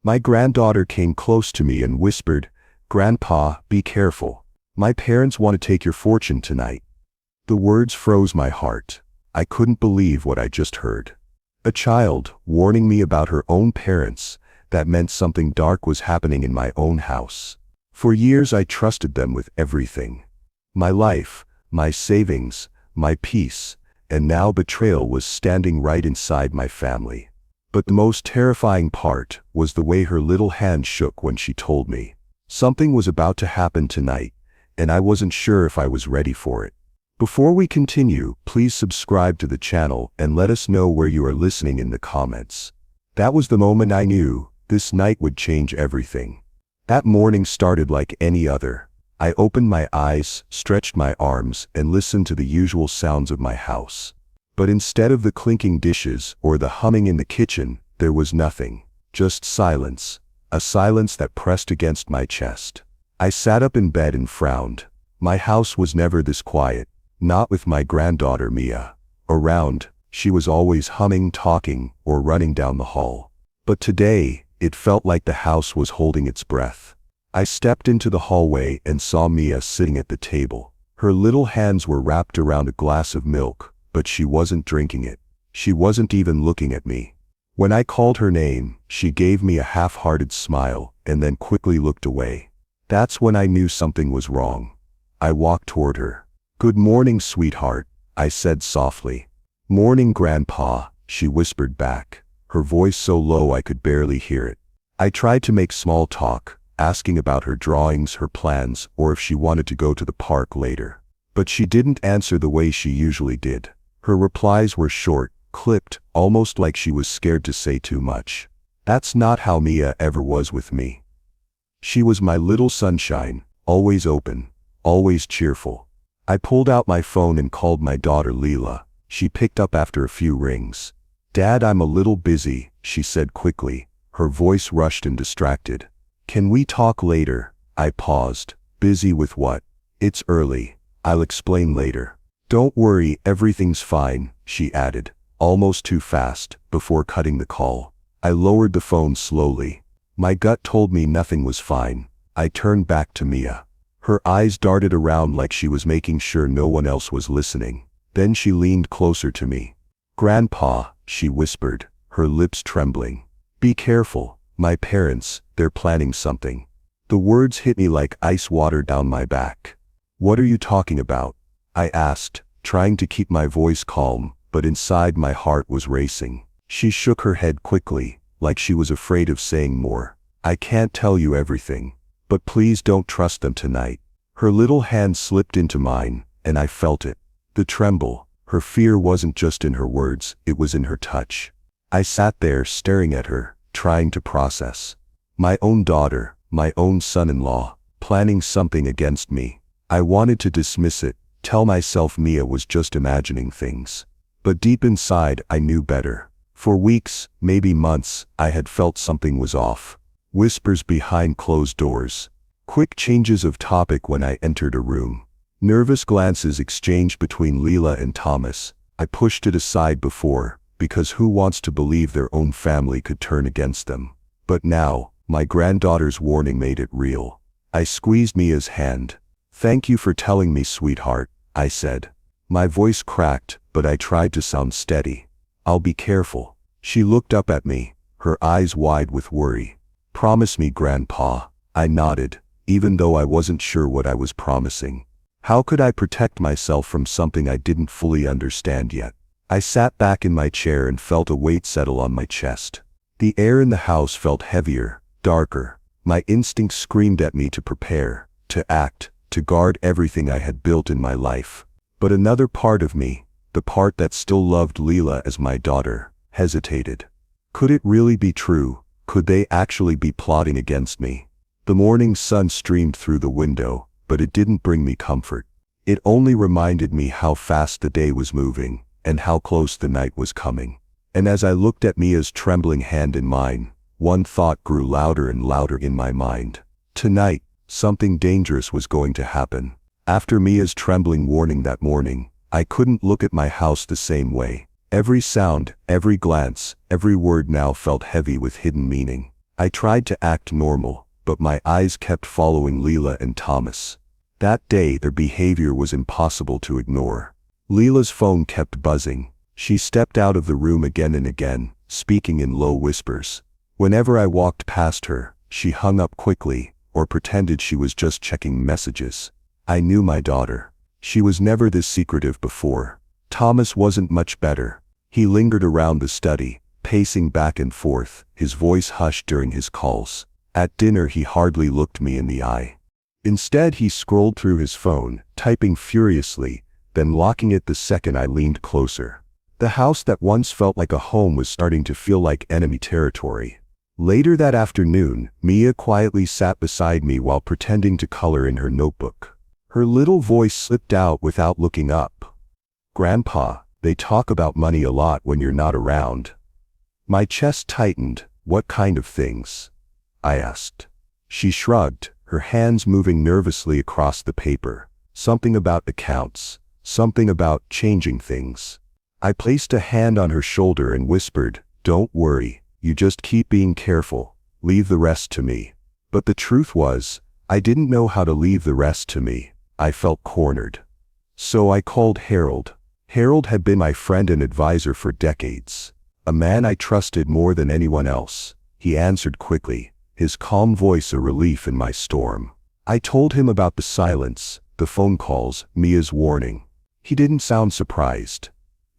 My granddaughter came close to me and whispered, "Grandpa, be careful. My parents want to take your fortune tonight." The words froze my heart. I couldn't believe what I just heard. A child warning me about her own parents. That meant something dark was happening in my own house. For years I trusted them with everything. My life, my savings, my peace, and now betrayal was standing right inside my family. But the most terrifying part was the way her little hand shook when she told me. Something was about to happen tonight, and I wasn't sure if I was ready for it. Before we continue, please subscribe to the channel and let us know where you are listening in the comments. That was the moment I knew this night would change everything. That morning started like any other. I opened my eyes, stretched my arms, and listened to the usual sounds of my house. But instead of the clinking dishes or the humming in the kitchen, there was nothing. Just silence. A silence that pressed against my chest. I sat up in bed and frowned. My house was never this quiet. Not with my granddaughter Mia around. She was always humming, talking, or running down the hall. But today, it felt like the house was holding its breath. I stepped into the hallway and saw Mia sitting at the table. Her little hands were wrapped around a glass of milk, but she wasn't drinking it. She wasn't even looking at me. When I called her name, she gave me a half-hearted smile and then quickly looked away. That's when I knew something was wrong. I walked toward her. "Good morning, sweetheart," I said softly. "Morning, Grandpa," she whispered back, her voice so low I could barely hear it. I tried to make small talk, asking about her drawings, her plans, or if she wanted to go to the park later. But she didn't answer the way she usually did. Her replies were short, clipped, almost like she was scared to say too much. That's not how Mia ever was with me. She was my little sunshine, always open, always cheerful. I pulled out my phone and called my daughter Leela. She picked up after a few rings. "Dad, I'm a little busy," she said quickly, her voice rushed and distracted. "Can we talk later?" I paused. "Busy with what?" "It's early. I'll explain later." "Don't worry, everything's fine," she added, almost too fast, before cutting the call. I lowered the phone slowly. My gut told me nothing was fine. I turned back to Mia. Her eyes darted around like she was making sure no one else was listening. Then she leaned closer to me. "Grandpa," she whispered, her lips trembling. "Be careful. My parents, they're planning something." The words hit me like ice water down my back. "What are you talking about?" I asked, trying to keep my voice calm, but inside my heart was racing. She shook her head quickly, like she was afraid of saying more. "I can't tell you everything. But please don't trust them tonight." Her little hand slipped into mine, and I felt it. The tremble. Her fear wasn't just in her words, it was in her touch. I sat there staring at her, trying to process. My own daughter, my own son-in-law, planning something against me. I wanted to dismiss it, tell myself Mia was just imagining things. But deep inside, I knew better. For weeks, maybe months, I had felt something was off. Whispers behind closed doors. Quick changes of topic when I entered a room. Nervous glances exchanged between Leela and Thomas. I pushed it aside before, because who wants to believe their own family could turn against them? But now, my granddaughter's warning made it real. I squeezed Mia's hand. "Thank you for telling me, sweetheart," I said. My voice cracked, but I tried to sound steady. "I'll be careful." She looked up at me, her eyes wide with worry. "Promise me, Grandpa." I nodded, even though I wasn't sure what I was promising. How could I protect myself from something I didn't fully understand yet? I sat back in my chair and felt a weight settle on my chest. The air in the house felt heavier, darker. My instincts screamed at me to prepare, to act, to guard everything I had built in my life. But another part of me, the part that still loved Leela as my daughter, hesitated. Could it really be true? Could they actually be plotting against me? The morning sun streamed through the window, but it didn't bring me comfort. It only reminded me how fast the day was moving, and how close the night was coming. And as I looked at Mia's trembling hand in mine, one thought grew louder and louder in my mind. Tonight, something dangerous was going to happen. After Mia's trembling warning that morning, I couldn't look at my house the same way. Every sound, every glance, every word now felt heavy with hidden meaning. I tried to act normal, but my eyes kept following Leila and Thomas. That day their behavior was impossible to ignore. Leila's phone kept buzzing. She stepped out of the room again and again, speaking in low whispers. Whenever I walked past her, she hung up quickly, or pretended she was just checking messages. I knew my daughter. She was never this secretive before. Thomas wasn't much better. He lingered around the study, pacing back and forth, his voice hushed during his calls. At dinner he hardly looked me in the eye. Instead he scrolled through his phone, typing furiously, then locking it the second I leaned closer. The house that once felt like a home was starting to feel like enemy territory. Later that afternoon, Mia quietly sat beside me while pretending to color in her notebook. Her little voice slipped out without looking up. "Grandpa, they talk about money a lot when you're not around." My chest tightened. "What kind of things?" I asked. She shrugged, her hands moving nervously across the paper. Something about accounts, something about changing things. I placed a hand on her shoulder and whispered, "Don't worry, you just keep being careful, leave the rest to me." But the truth was, I didn't know how to leave the rest to me. I felt cornered. So I called Harold. Harold had been my friend and advisor for decades. A man I trusted more than anyone else. He answered quickly, his calm voice a relief in my storm. I told him about the silence, the phone calls, Mia's warning. He didn't sound surprised.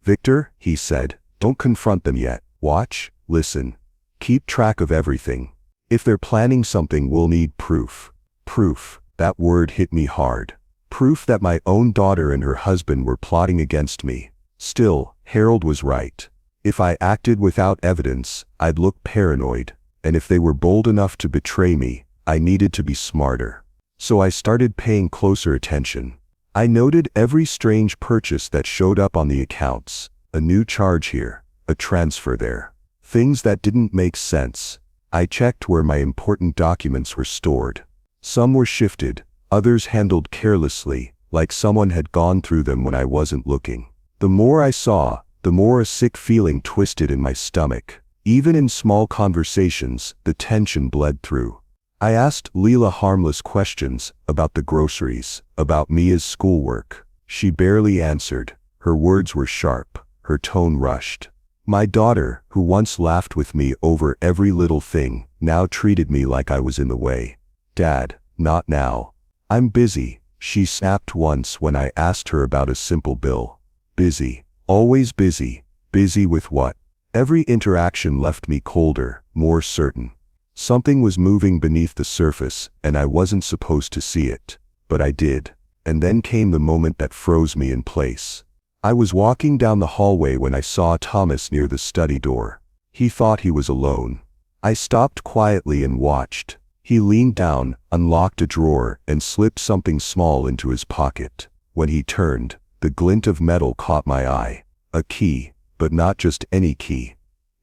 "Victor," he said, "don't confront them yet. Watch, listen. Keep track of everything. If they're planning something, we'll need proof." Proof, that word hit me hard. Proof that my own daughter and her husband were plotting against me. Still, Harold was right. If I acted without evidence, I'd look paranoid. And if they were bold enough to betray me, I needed to be smarter. So I started paying closer attention. I noted every strange purchase that showed up on the accounts. A new charge here, a transfer there. Things that didn't make sense. I checked where my important documents were stored. Some were shifted, others handled carelessly, like someone had gone through them when I wasn't looking. The more I saw, the more a sick feeling twisted in my stomach. Even in small conversations, the tension bled through. I asked Leila harmless questions about the groceries, about Mia's schoolwork. She barely answered. Her words were sharp, her tone rushed. My daughter, who once laughed with me over every little thing, now treated me like I was in the way. "Dad, not now. I'm busy," she snapped once when I asked her about a simple bill. Busy, always busy. Busy with what? Every interaction left me colder, more certain. Something was moving beneath the surface, and I wasn't supposed to see it. But I did. And then came the moment that froze me in place. I was walking down the hallway when I saw Thomas near the study door. He thought he was alone. I stopped quietly and watched. He leaned down, unlocked a drawer, and slipped something small into his pocket. When he turned, the glint of metal caught my eye. A key, but not just any key.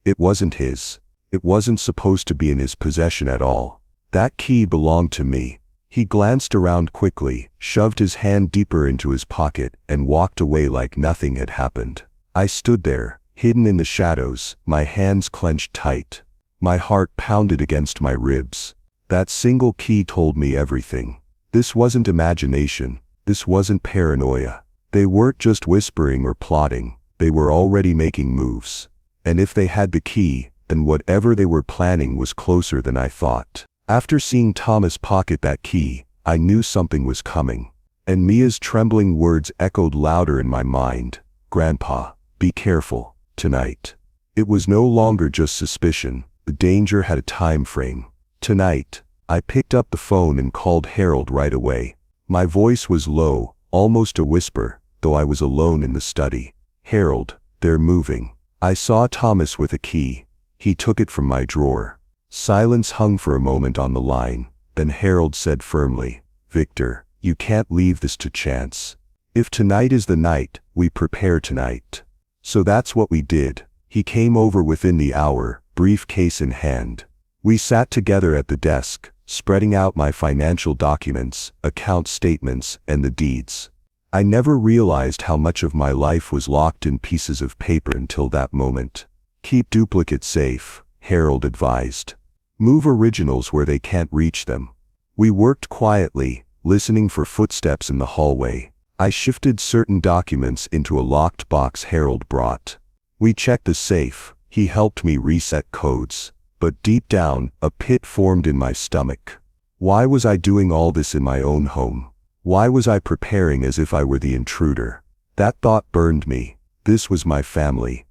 It wasn't his. It wasn't supposed to be in his possession at all. That key belonged to me. He glanced around quickly, shoved his hand deeper into his pocket, and walked away like nothing had happened. I stood there, hidden in the shadows, my hands clenched tight. My heart pounded against my ribs. That single key told me everything. This wasn't imagination. This wasn't paranoia. They weren't just whispering or plotting. They were already making moves. And if they had the key, then whatever they were planning was closer than I thought. After seeing Thomas pocket that key, I knew something was coming. And Mia's trembling words echoed louder in my mind. "Grandpa, be careful, tonight." It was no longer just suspicion. The danger had a time frame. Tonight. I picked up the phone and called Harold right away. My voice was low, almost a whisper, though I was alone in the study. "Harold, they're moving." I saw Thomas with a key. He took it from my drawer. Silence hung for a moment on the line. Then Harold said firmly, "Victor, you can't leave this to chance. If tonight is the night, we prepare tonight." So that's what we did. He came over within the hour, briefcase in hand. We sat together at the desk, spreading out my financial documents, account statements, and the deeds. I never realized how much of my life was locked in pieces of paper until that moment. "Keep duplicates safe," Harold advised. Move originals where they can't reach them. We worked quietly, listening for footsteps in the hallway. I shifted certain documents into a locked box Harold brought. We checked the safe. He helped me reset codes. But deep down, a pit formed in my stomach. Why was I doing all this in my own home? Why was I preparing as if I were the intruder? That thought burned me. This was my family.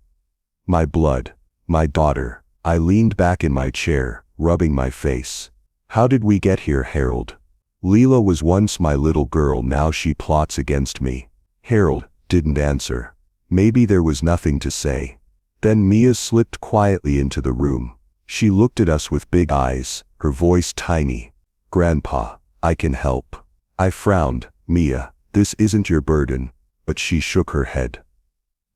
My blood. My daughter. I leaned back in my chair, rubbing my face. How did we get here, Harold? Leela was once my little girl, now she plots against me. Harold didn't answer. Maybe there was nothing to say. Then Mia slipped quietly into the room. She looked at us with big eyes, her voice tiny. Grandpa, I can help. I frowned. Mia, this isn't your burden. But she shook her head.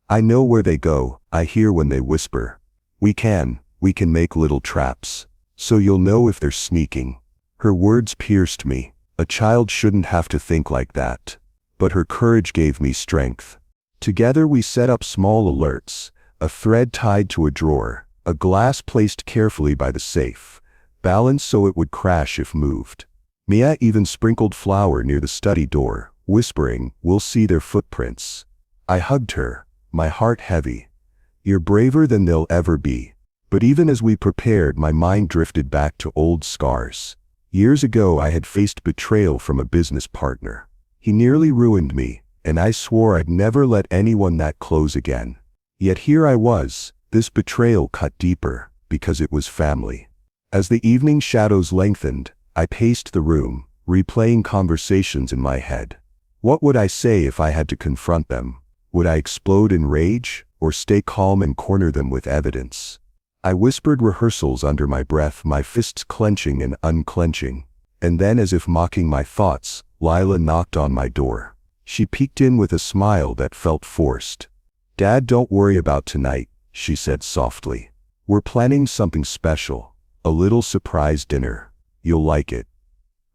I know where they go, I hear when they whisper. We can make little traps. So you'll know if they're sneaking. Her words pierced me. A child shouldn't have to think like that. But her courage gave me strength. Together we set up small alerts, a thread tied to a drawer, a glass placed carefully by the safe, balanced so it would crash if moved. Mia even sprinkled flour near the study door, whispering, "We'll see their footprints." I hugged her, my heart heavy. You're braver than they'll ever be. But even as we prepared, my mind drifted back to old scars. Years ago I had faced betrayal from a business partner. He nearly ruined me, and I swore I'd never let anyone that close again. Yet here I was, this betrayal cut deeper, because it was family. As the evening shadows lengthened, I paced the room, replaying conversations in my head. What would I say if I had to confront them? Would I explode in rage, or stay calm and corner them with evidence? I whispered rehearsals under my breath, my fists clenching and unclenching. And then, as if mocking my thoughts, Lila knocked on my door. She peeked in with a smile that felt forced. "Dad, don't worry about tonight," she said softly. "We're planning something special. A little surprise dinner. You'll like it."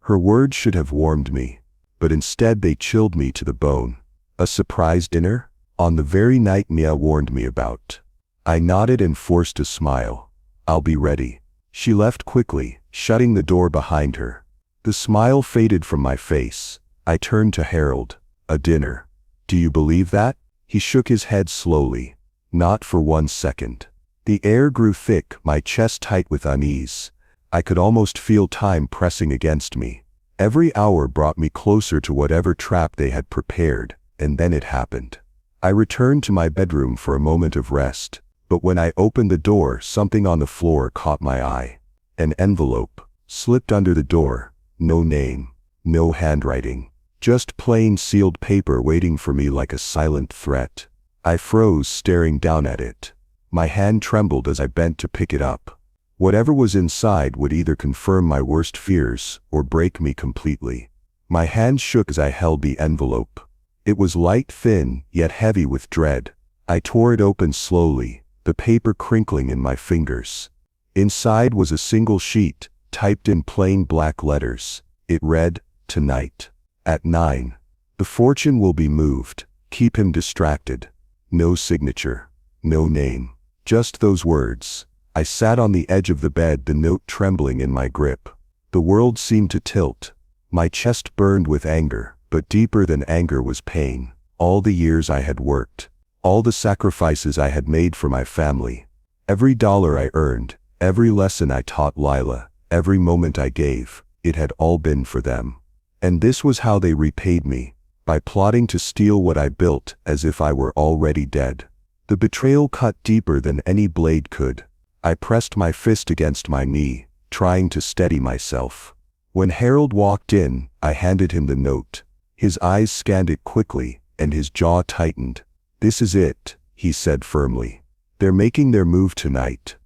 Her words should have warmed me, but instead they chilled me to the bone. A surprise dinner? On the very night Mia warned me about. I nodded and forced a smile. "I'll be ready." She left quickly, shutting the door behind her. The smile faded from my face. I turned to Harold. "A dinner. Do you believe that?" He shook his head slowly. "Not for 1 second." The air grew thick, my chest tight with unease. I could almost feel time pressing against me. Every hour brought me closer to whatever trap they had prepared, and then it happened. I returned to my bedroom for a moment of rest. But when I opened the door, something on the floor caught my eye. An envelope, slipped under the door, no name, no handwriting, just plain sealed paper waiting for me like a silent threat. I froze, staring down at it. My hand trembled as I bent to pick it up. Whatever was inside would either confirm my worst fears or break me completely. My hand shook as I held the envelope. It was light, thin, yet heavy with dread. I tore it open slowly, the paper crinkling in my fingers. Inside was a single sheet, typed in plain black letters. It read, "Tonight, at 9. The fortune will be moved. Keep him distracted." No signature, no name, just those words. I sat on the edge of the bed, the note trembling in my grip. The world seemed to tilt. My chest burned with anger, but deeper than anger was pain. All the years I had worked. All the sacrifices I had made for my family. Every dollar I earned, every lesson I taught Lila, every moment I gave, it had all been for them. And this was how they repaid me, by plotting to steal what I built as if I were already dead. The betrayal cut deeper than any blade could. I pressed my fist against my knee, trying to steady myself. When Harold walked in, I handed him the note. His eyes scanned it quickly, and his jaw tightened. "This is it," he said firmly. "They're making their move tonight."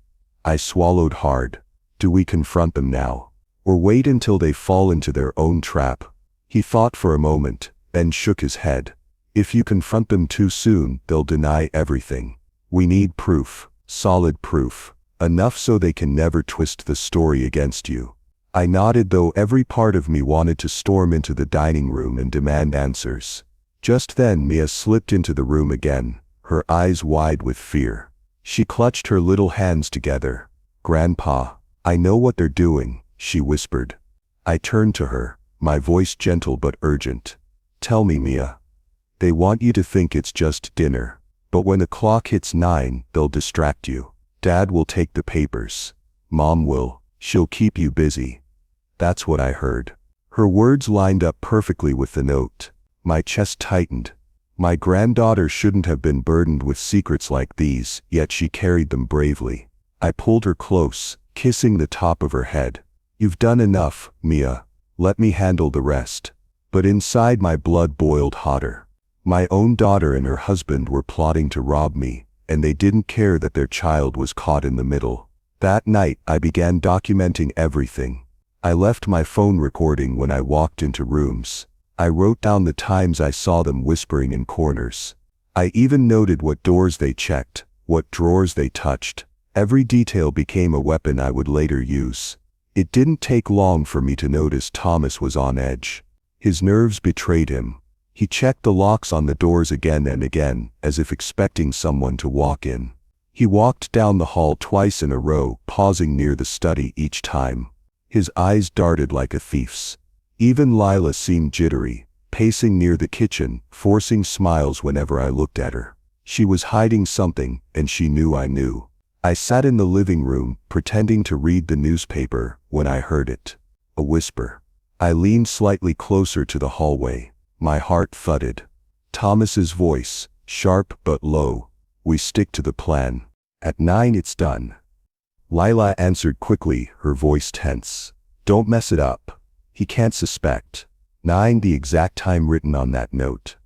I swallowed hard. Do we confront them now? Or wait until they fall into their own trap? He thought for a moment, then shook his head. "If you confront them too soon, they'll deny everything. We need proof, solid proof, enough so they can never twist the story against you." I nodded, though every part of me wanted to storm into the dining room and demand answers. Just then Mia slipped into the room again, her eyes wide with fear. She clutched her little hands together. "Grandpa, I know what they're doing, she whispered. I turned to her, my voice gentle but urgent. Tell me, Mia. They want you to think it's just dinner. But when the clock hits 9, they'll distract you. Dad will take the papers. Mom will. She'll keep you busy. That's what I heard. Her words lined up perfectly with the note. My chest tightened. My granddaughter shouldn't have been burdened with secrets like these, yet she carried them bravely. I pulled her close, kissing the top of her head. You've done enough, Mia. Let me handle the rest. But inside my blood boiled hotter. My own daughter and her husband were plotting to rob me, and they didn't care that their child was caught in the middle. That night, I began documenting everything. I left my phone recording when I walked into rooms. I wrote down the times I saw them whispering in corners. I even noted what doors they checked, what drawers they touched. Every detail became a weapon I would later use. It didn't take long for me to notice Thomas was on edge. His nerves betrayed him. He checked the locks on the doors again and again, as if expecting someone to walk in. He walked down the hall twice in a row, pausing near the study each time. His eyes darted like a thief's. Even Lila seemed jittery, pacing near the kitchen, forcing smiles whenever I looked at her. She was hiding something, and she knew I knew. I sat in the living room, pretending to read the newspaper, when I heard it. A whisper. I leaned slightly closer to the hallway. My heart thudded. Thomas's voice, sharp but low. We stick to the plan. At 9 it's done. Lila answered quickly, her voice tense. Don't mess it up. He can't suspect. 9, the exact time written on that note.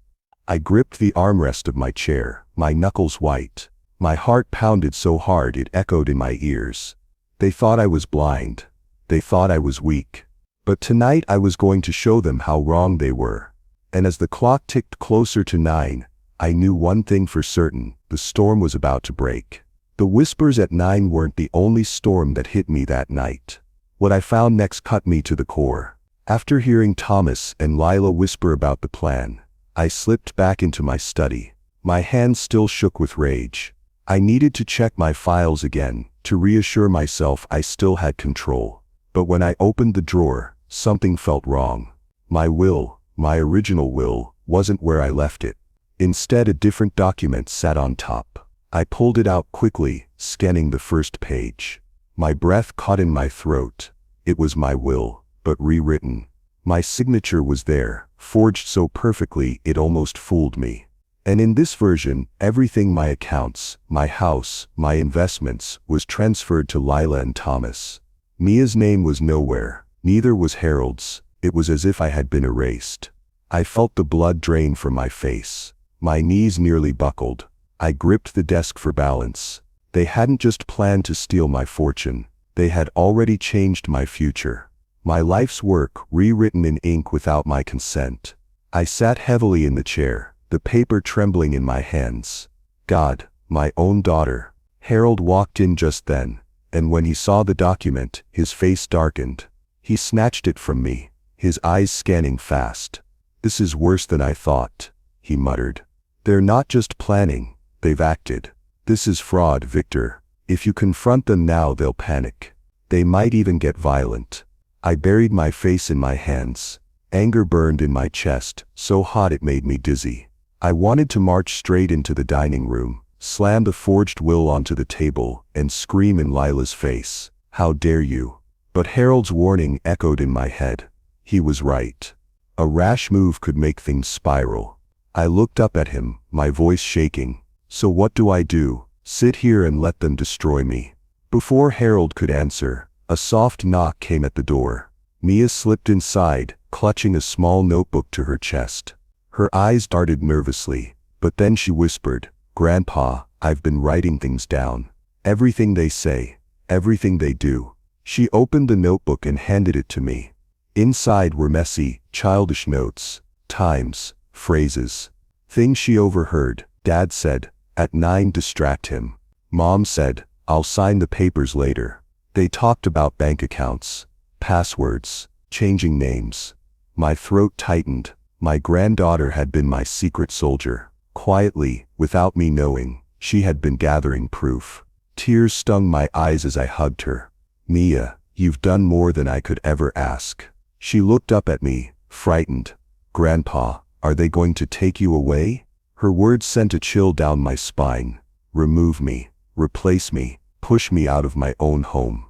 I gripped the armrest of my chair, my knuckles white. My heart pounded so hard it echoed in my ears. They thought I was blind. They thought I was weak. But tonight I was going to show them how wrong they were. And as the clock ticked closer to 9, I knew one thing for certain: the storm was about to break. The whispers at 9 weren't the only storm that hit me that night. What I found next cut me to the core. After hearing Thomas and Lila whisper about the plan, I slipped back into my study. My hands still shook with rage. I needed to check my files again, to reassure myself I still had control. But when I opened the drawer, something felt wrong. My will, my original will, wasn't where I left it. Instead, a different document sat on top. I pulled it out quickly, scanning the first page. My breath caught in my throat. It was my will, but rewritten. My signature was there, forged so perfectly it almost fooled me. And in this version, everything, my accounts, my house, my investments, was transferred to Lila and Thomas. Mia's name was nowhere, neither was Harold's. It was as if I had been erased. I felt the blood drain from my face. My knees nearly buckled. I gripped the desk for balance. They hadn't just planned to steal my fortune. They had already changed my future. My life's work, rewritten in ink without my consent. I sat heavily in the chair, the paper trembling in my hands. God, my own daughter. Harold walked in just then, and when he saw the document, his face darkened. He snatched it from me, his eyes scanning fast. This is worse than I thought, he muttered. They're not just planning, they've acted. This is fraud, Victor. If you confront them now, they'll panic. They might even get violent. I buried my face in my hands. Anger burned in my chest, so hot it made me dizzy. I wanted to march straight into the dining room, slam the forged will onto the table, and scream in Lila's face, "How dare you?" But Harold's warning echoed in my head. He was right. A rash move could make things spiral. I looked up at him, my voice shaking. So what do I do? Sit here and let them destroy me? Before Harold could answer, a soft knock came at the door. Mia slipped inside, clutching a small notebook to her chest. Her eyes darted nervously, but then she whispered, "Grandpa, I've been writing things down. Everything they say, everything they do." She opened the notebook and handed it to me. Inside were messy, childish notes, times, phrases, things she overheard. Dad said, "At 9 distract him." Mom said, "I'll sign the papers later." They talked about bank accounts, passwords, changing names. My throat tightened. My granddaughter had been my secret soldier. Quietly, without me knowing, she had been gathering proof. Tears stung my eyes as I hugged her. Mia, you've done more than I could ever ask. She looked up at me, frightened. Grandpa, are they going to take you away? Her words sent a chill down my spine. Remove me, replace me, push me out of my own home.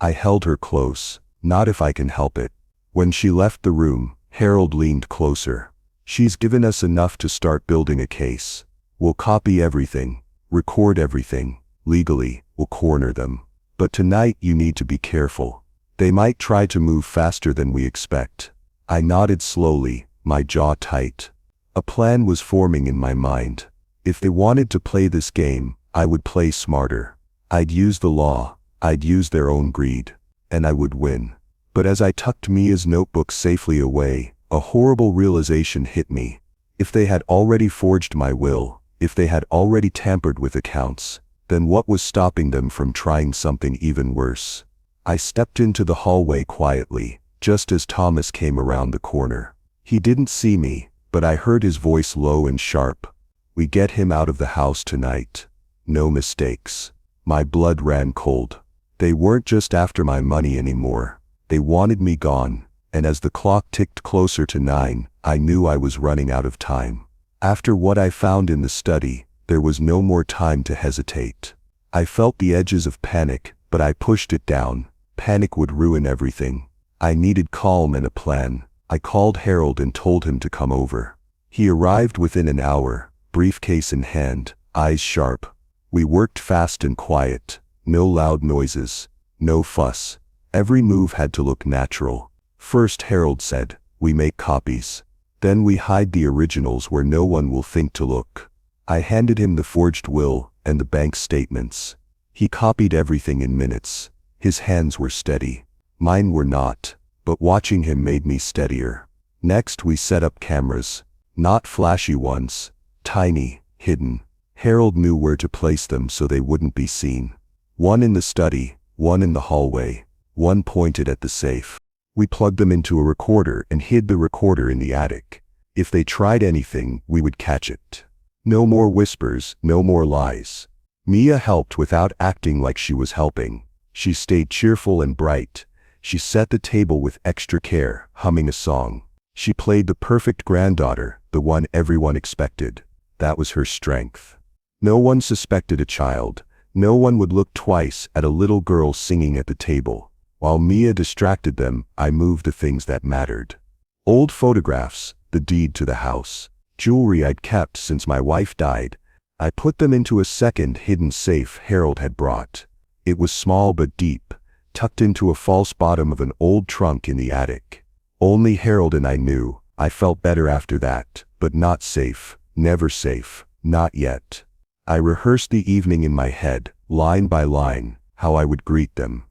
I held her close. Not if I can help it. When she left the room, Harold leaned closer. She's given us enough to start building a case. We'll copy everything, record everything. Legally, we'll corner them. But tonight you need to be careful. They might try to move faster than we expect. I nodded slowly, my jaw tight. A plan was forming in my mind. If they wanted to play this game, I would play smarter. I'd use the law, I'd use their own greed, and I would win. But as I tucked Mia's notebook safely away, a horrible realization hit me. If they had already forged my will, if they had already tampered with accounts, then what was stopping them from trying something even worse? I stepped into the hallway quietly, just as Thomas came around the corner. He didn't see me, but I heard his voice low and sharp. We get him out of the house tonight. No mistakes. My blood ran cold. They weren't just after my money anymore. They wanted me gone, and as the clock ticked closer to 9, I knew I was running out of time. After what I found in the study, there was no more time to hesitate. I felt the edges of panic, but I pushed it down. Panic would ruin everything. I needed calm and a plan. I called Harold and told him to come over. He arrived within an hour, briefcase in hand, eyes sharp. We worked fast and quiet. No loud noises. No fuss. Every move had to look natural. First, Harold said, we make copies. Then we hide the originals where no one will think to look. I handed him the forged will and the bank statements. He copied everything in minutes. His hands were steady. Mine were not, but watching him made me steadier. Next we set up cameras. Not flashy ones. Tiny, hidden. Harold knew where to place them so they wouldn't be seen. One in the study, one in the hallway, one pointed at the safe. We plugged them into a recorder and hid the recorder in the attic. If they tried anything, we would catch it. No more whispers, no more lies. Mia helped without acting like she was helping. She stayed cheerful and bright. She set the table with extra care, humming a song. She played the perfect granddaughter, the one everyone expected. That was her strength. No one suspected a child. No one would look twice at a little girl singing at the table. While Mia distracted them, I moved the things that mattered. Old photographs, the deed to the house, jewelry I'd kept since my wife died. I put them into a second hidden safe Harold had brought. It was small but deep, tucked into a false bottom of an old trunk in the attic. Only Harold and I knew. I felt better after that, but not safe, never safe, not yet. I rehearsed the evening in my head, line by line, how I would greet them.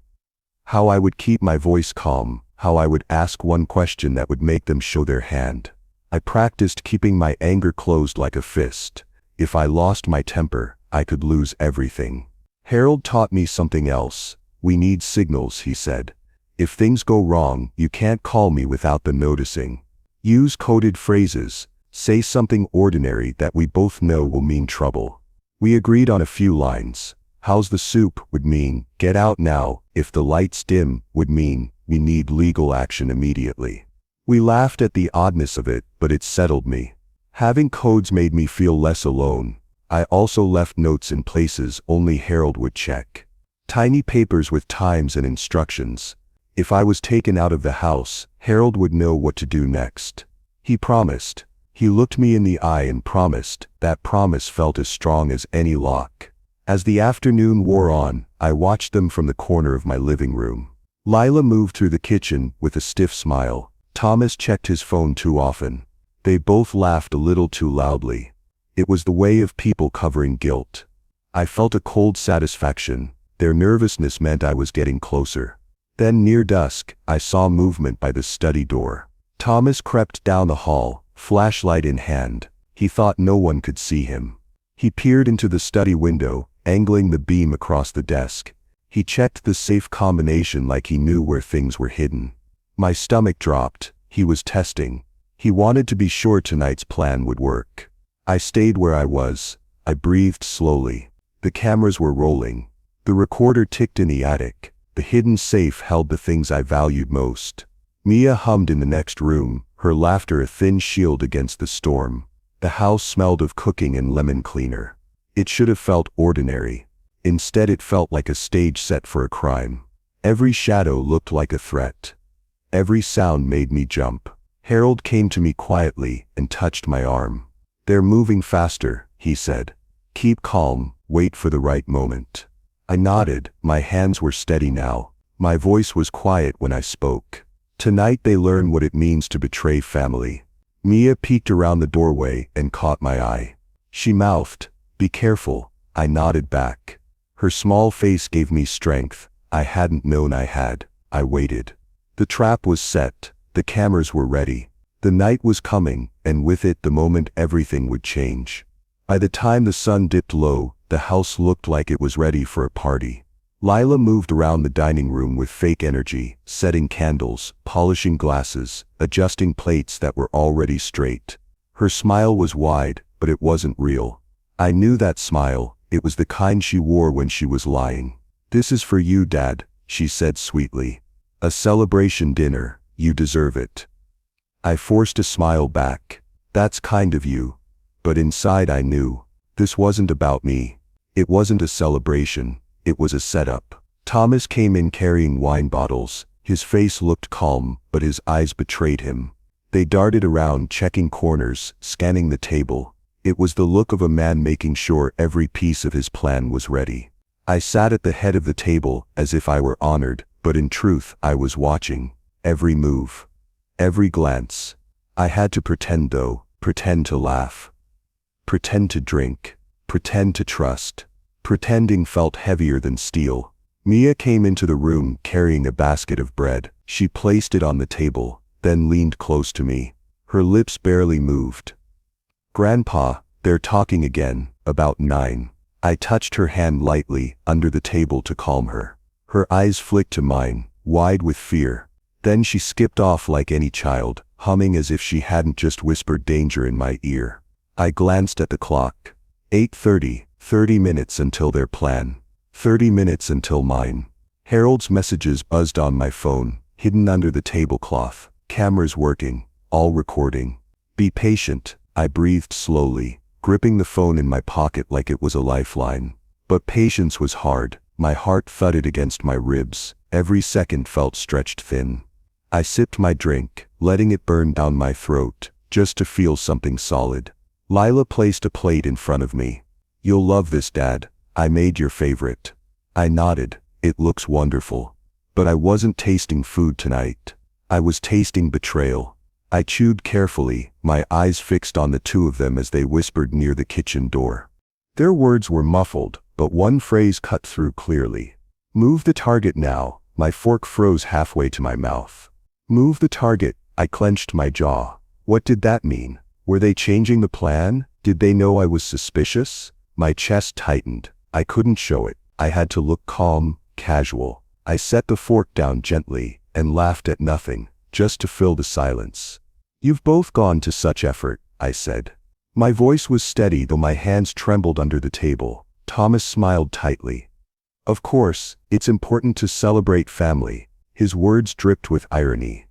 How I would keep my voice calm, how I would ask one question that would make them show their hand. I practiced keeping my anger closed like a fist. If I lost my temper, I could lose everything. Harold taught me something else. We need signals, he said. If things go wrong, you can't call me without them noticing. Use coded phrases. Say something ordinary that we both know will mean trouble. We agreed on a few lines. How's the soup would mean, get out now. If the lights dim would mean, we need legal action immediately. We laughed at the oddness of it, but it settled me. Having codes made me feel less alone. I also left notes in places only Harold would check. Tiny papers with times and instructions. If I was taken out of the house, Harold would know what to do next. He promised. He looked me in the eye and promised. That promise felt as strong as any lock. As the afternoon wore on, I watched them from the corner of my living room. Lila moved through the kitchen with a stiff smile. Thomas checked his phone too often. They both laughed a little too loudly. It was the way of people covering guilt. I felt a cold satisfaction. Their nervousness meant I was getting closer. Then near dusk, I saw movement by the study door. Thomas crept down the hall, flashlight in hand. He thought no one could see him. He peered into the study window, angling the beam across the desk. He checked the safe combination like he knew where things were hidden. My stomach dropped. He was testing. He wanted to be sure tonight's plan would work. I stayed where I was. I breathed slowly. The cameras were rolling. The recorder ticked in the attic. The hidden safe held the things I valued most. Mia hummed in the next room, her laughter a thin shield against the storm. The house smelled of cooking and lemon cleaner. It should have felt ordinary. Instead it felt like a stage set for a crime. Every shadow looked like a threat. Every sound made me jump. Harold came to me quietly and touched my arm. "They're moving faster," he said. "Keep calm, wait for the right moment." I nodded, my hands were steady now. My voice was quiet when I spoke. "Tonight they learn what it means to betray family." Mia peeked around the doorway and caught my eye. She mouthed, "Be careful." I nodded back. Her small face gave me strength I hadn't known I had. I waited. The trap was set, the cameras were ready. The night was coming, and with it the moment everything would change. By the time the sun dipped low, the house looked like it was ready for a party. Lila moved around the dining room with fake energy, setting candles, polishing glasses, adjusting plates that were already straight. Her smile was wide, but it wasn't real. I knew that smile, it was the kind she wore when she was lying. "This is for you, Dad," she said sweetly. "A celebration dinner, you deserve it." I forced a smile back. "That's kind of you." But inside I knew. This wasn't about me. It wasn't a celebration. It was a setup. Thomas came in carrying wine bottles. His face looked calm, but his eyes betrayed him. They darted around, checking corners, scanning the table. It was the look of a man making sure every piece of his plan was ready. I sat at the head of the table, as if I were honored, but in truth I was watching. Every move. Every glance. I had to pretend though, pretend to laugh. Pretend to drink. Pretend to trust. Pretending felt heavier than steel. Mia came into the room carrying a basket of bread. She placed it on the table, then leaned close to me. Her lips barely moved. "Grandpa, they're talking again, about 9. I touched her hand lightly, under the table to calm her. Her eyes flicked to mine, wide with fear. Then she skipped off like any child, humming as if she hadn't just whispered danger in my ear. I glanced at the clock. 8:30, 30 minutes until their plan. 30 minutes until mine. Harold's messages buzzed on my phone, hidden under the tablecloth. Cameras working, all recording. "Be patient," I breathed slowly, gripping the phone in my pocket like it was a lifeline. But patience was hard. My heart thudded against my ribs. Every second felt stretched thin. I sipped my drink, letting it burn down my throat, just to feel something solid. Lila placed a plate in front of me. "You'll love this, Dad. I made your favorite." I nodded. "It looks wonderful." But I wasn't tasting food tonight. I was tasting betrayal. I chewed carefully, my eyes fixed on the two of them as they whispered near the kitchen door. Their words were muffled, but one phrase cut through clearly. "Move the target now." My fork froze halfway to my mouth. "Move the target." I clenched my jaw. What did that mean? Were they changing the plan? Did they know I was suspicious? My chest tightened. I couldn't show it. I had to look calm, casual. I set the fork down gently, and laughed at nothing, just to fill the silence. "You've both gone to such effort," I said. My voice was steady though my hands trembled under the table. Thomas smiled tightly. "Of course, it's important to celebrate family." His words dripped with irony.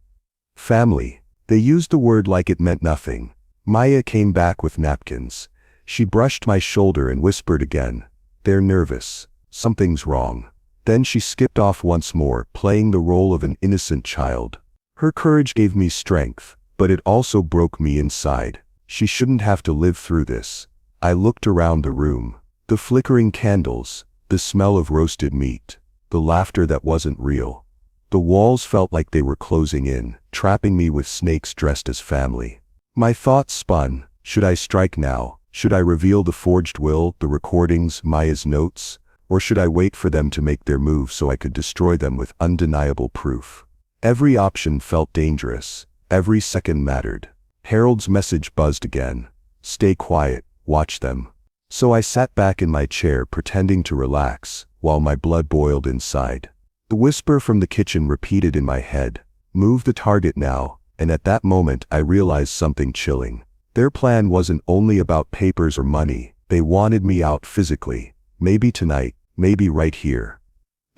Family. They used the word like it meant nothing. Maya came back with napkins. She brushed my shoulder and whispered again. "They're nervous. Something's wrong." Then she skipped off once more, playing the role of an innocent child. Her courage gave me strength, but it also broke me inside. She shouldn't have to live through this. I looked around the room. The flickering candles, the smell of roasted meat, the laughter that wasn't real. The walls felt like they were closing in, trapping me with snakes dressed as family. My thoughts spun. Should I strike now? Should I reveal the forged will, the recordings, Maya's notes? Or should I wait for them to make their move so I could destroy them with undeniable proof? Every option felt dangerous. Every second mattered. Harold's message buzzed again. "Stay quiet, watch them." So I sat back in my chair pretending to relax, while my blood boiled inside. The whisper from the kitchen repeated in my head, "Move the target now," and at that moment I realized something chilling. Their plan wasn't only about papers or money, they wanted me out physically. Maybe tonight, maybe right here.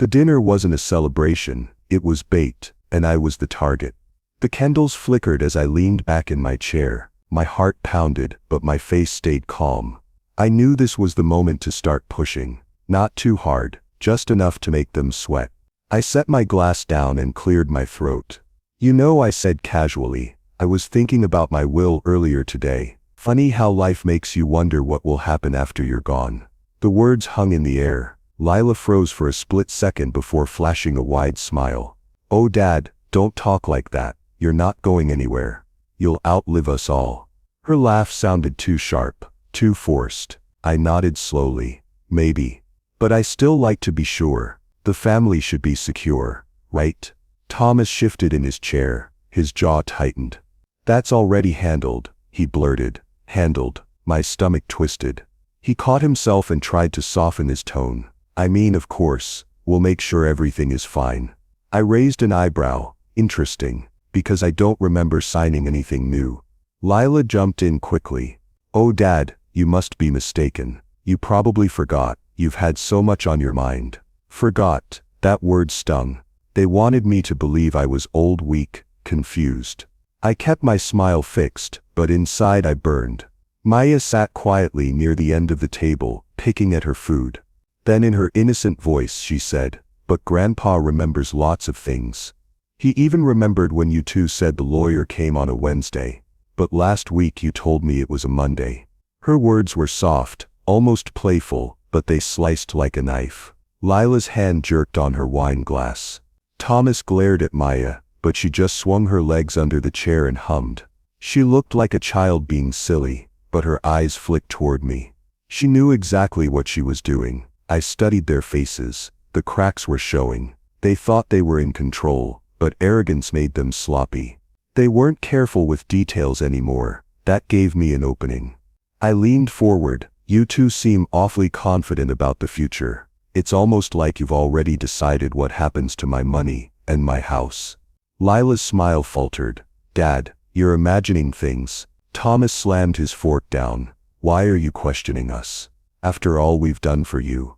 The dinner wasn't a celebration, it was bait, and I was the target. The candles flickered as I leaned back in my chair. My heart pounded, but my face stayed calm. I knew this was the moment to start pushing. Not too hard, just enough to make them sweat. I set my glass down and cleared my throat. "You know," I said casually, "I was thinking about my will earlier today. Funny how life makes you wonder what will happen after you're gone." The words hung in the air. Lila froze for a split second before flashing a wide smile. "Oh, Dad, don't talk like that. You're not going anywhere. You'll outlive us all." Her laugh sounded too sharp, too forced. I nodded slowly. "Maybe. But I still like to be sure. The family should be secure, right?" Thomas shifted in his chair. His jaw tightened. "That's already handled," he blurted. "Handled." My stomach twisted. He caught himself and tried to soften his tone. "I mean, of course, we'll make sure everything is fine." I raised an eyebrow. "Interesting, because I don't remember signing anything new." Lila jumped in quickly. "Oh, Dad, you must be mistaken. You probably forgot. You've had so much on your mind." Forgot. That word stung. They wanted me to believe I was old, weak, confused. I kept my smile fixed, but inside I burned. Maya sat quietly near the end of the table, picking at her food. Then in her innocent voice she said, "But Grandpa remembers lots of things. He even remembered when you two said the lawyer came on a Wednesday. But last week you told me it was a Monday." Her words were soft, almost playful, but they sliced like a knife. Lila's hand jerked on her wine glass. Thomas glared at Maya, but she just swung her legs under the chair and hummed. She looked like a child being silly, but her eyes flicked toward me. She knew exactly what she was doing. I studied their faces. The cracks were showing. They thought they were in control, but arrogance made them sloppy. They weren't careful with details anymore. That gave me an opening. I leaned forward. "You two seem awfully confident about the future. It's almost like you've already decided what happens to my money and my house." Lila's smile faltered. "Dad, you're imagining things." Thomas slammed his fork down. "Why are you questioning us? After all we've done for you."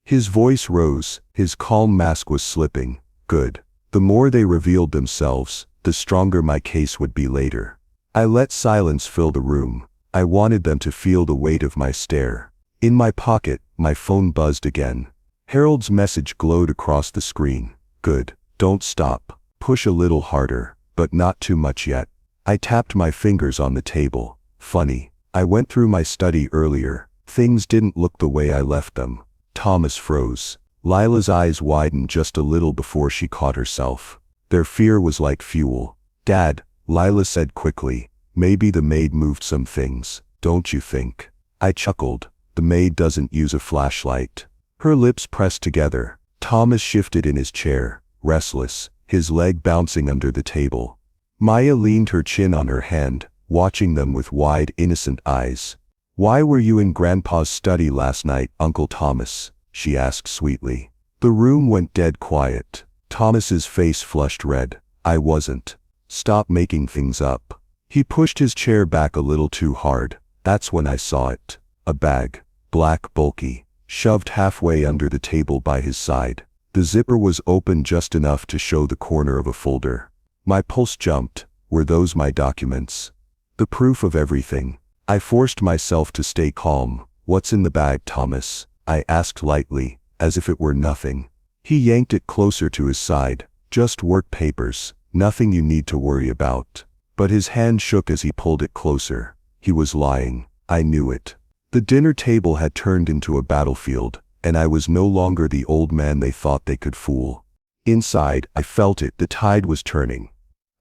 His voice rose. His calm mask was slipping. "Good. The more they revealed themselves, the stronger my case would be later." I let silence fill the room. I wanted them to feel the weight of my stare. In my pocket, my phone buzzed again. Harold's message glowed across the screen. "Good. Don't stop. Push a little harder, but not too much yet." I tapped my fingers on the table. Funny. I went through my study earlier. Things didn't look the way I left them. Thomas froze. Lila's eyes widened just a little before she caught herself. Their fear was like fuel. "Dad," Lila said quickly, "maybe the maid moved some things, don't you think?" I chuckled. "The maid doesn't use a flashlight." Her lips pressed together. Thomas shifted in his chair, restless, his leg bouncing under the table. Maya leaned her chin on her hand, watching them with wide, innocent eyes. "Why were you in Grandpa's study last night, Uncle Thomas?" she asked sweetly. The room went dead quiet. Thomas's face flushed red. "I wasn't." "Stop making things up." He pushed his chair back a little too hard. That's when I saw it. A bag, black, bulky, shoved halfway under the table by his side. The zipper was open just enough to show the corner of a folder. My pulse jumped. Were those my documents? The proof of everything. I forced myself to stay calm. "What's in the bag, Thomas?" I asked lightly, as if it were nothing. He yanked it closer to his side. "Just work papers. Nothing you need to worry about." But his hand shook as he pulled it closer. He was lying. I knew it. The dinner table had turned into a battlefield, and I was no longer the old man they thought they could fool. Inside, I felt it. The tide was turning.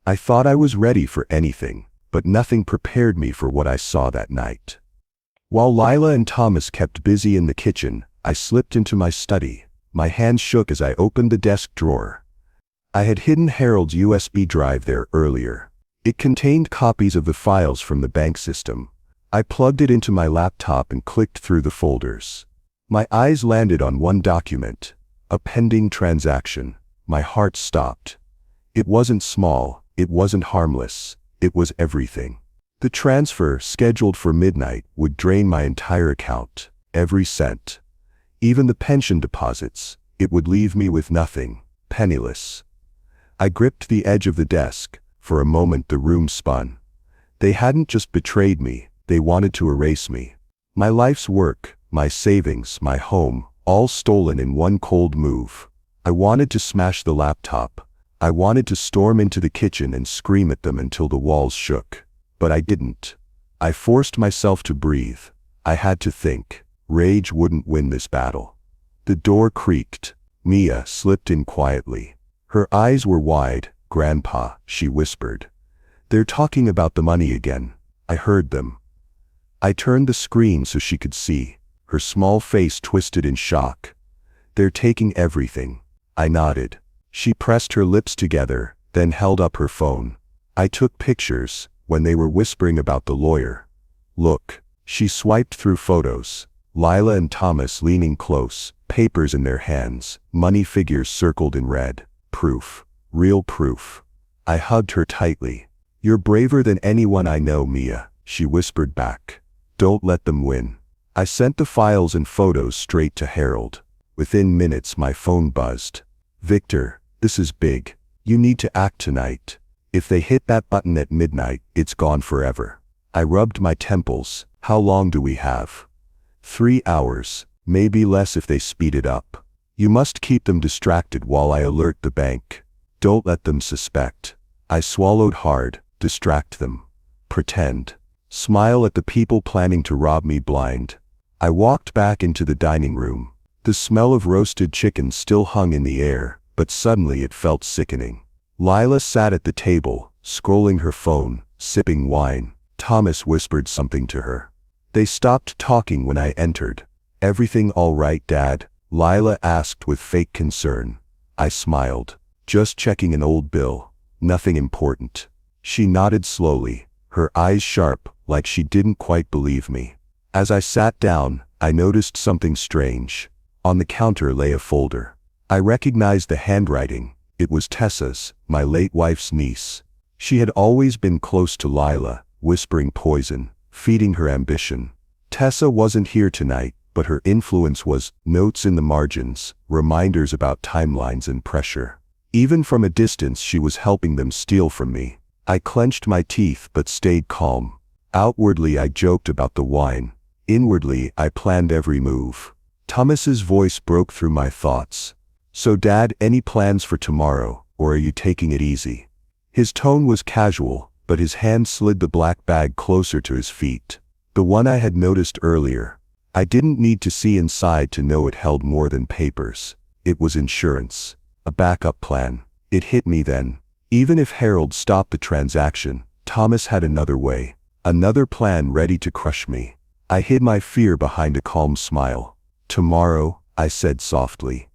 I thought I was ready for anything, but nothing prepared me for what I saw that night. While Lila and Thomas kept busy in the kitchen, I slipped into my study. My hands shook as I opened the desk drawer. I had hidden Harold's USB drive there earlier. It contained copies of the files from the bank system. I plugged it into my laptop and clicked through the folders. My eyes landed on one document, a pending transaction. My heart stopped. It wasn't small, it wasn't harmless, it was everything. The transfer, scheduled for midnight, would drain my entire account, every cent. Even the pension deposits. It would leave me with nothing, penniless. I gripped the edge of the desk. For a moment the room spun. They hadn't just betrayed me, they wanted to erase me. My life's work, my savings, my home, all stolen in one cold move. I wanted to smash the laptop. I wanted to storm into the kitchen and scream at them until the walls shook. But I didn't. I forced myself to breathe. I had to think. Rage wouldn't win this battle. The door creaked. Mia slipped in quietly. Her eyes were wide. "Grandpa," she whispered. "They're talking about the money again." I heard them. I turned the screen so she could see. Her small face twisted in shock. "They're taking everything." I nodded. She pressed her lips together, then held up her phone. I took pictures. When they were whispering about the lawyer. "Look." She swiped through photos. Lila and Thomas leaning close, papers in their hands, money figures circled in red. Proof. Real proof. I hugged her tightly. "You're braver than anyone I know, Mia," she whispered back. "Don't let them win." I sent the files and photos straight to Harold. Within minutes my phone buzzed. "Victor, this is big. You need to act tonight. If they hit that button at midnight, it's gone forever." I rubbed my temples. "How long do we have?" 3 hours, maybe less if they speed it up. You must keep them distracted while I alert the bank. Don't let them suspect." I swallowed hard. Distract them. Pretend. Smile at the people planning to rob me blind. I walked back into the dining room. The smell of roasted chicken still hung in the air, but suddenly it felt sickening. Lila sat at the table, scrolling her phone, sipping wine. Thomas whispered something to her. They stopped talking when I entered. "Everything all right, Dad?" Lila asked with fake concern. I smiled. "Just checking an old bill. Nothing important." She nodded slowly, her eyes sharp, like she didn't quite believe me. As I sat down, I noticed something strange. On the counter lay a folder. I recognized the handwriting. It was Tessa's, my late wife's niece. She had always been close to Lila, whispering poison, feeding her ambition. Tessa wasn't here tonight, but her influence was notes in the margins, reminders about timelines and pressure. Even from a distance she was helping them steal from me. I clenched my teeth but stayed calm. Outwardly I joked about the wine. Inwardly I planned every move. Thomas's voice broke through my thoughts. "So Dad, any plans for tomorrow, or are you taking it easy?" His tone was casual, but his hand slid the black bag closer to his feet. The one I had noticed earlier. I didn't need to see inside to know it held more than papers. It was insurance. A backup plan. It hit me then. Even if Harold stopped the transaction, Thomas had another way. Another plan ready to crush me. I hid my fear behind a calm smile. "Tomorrow," I said softly.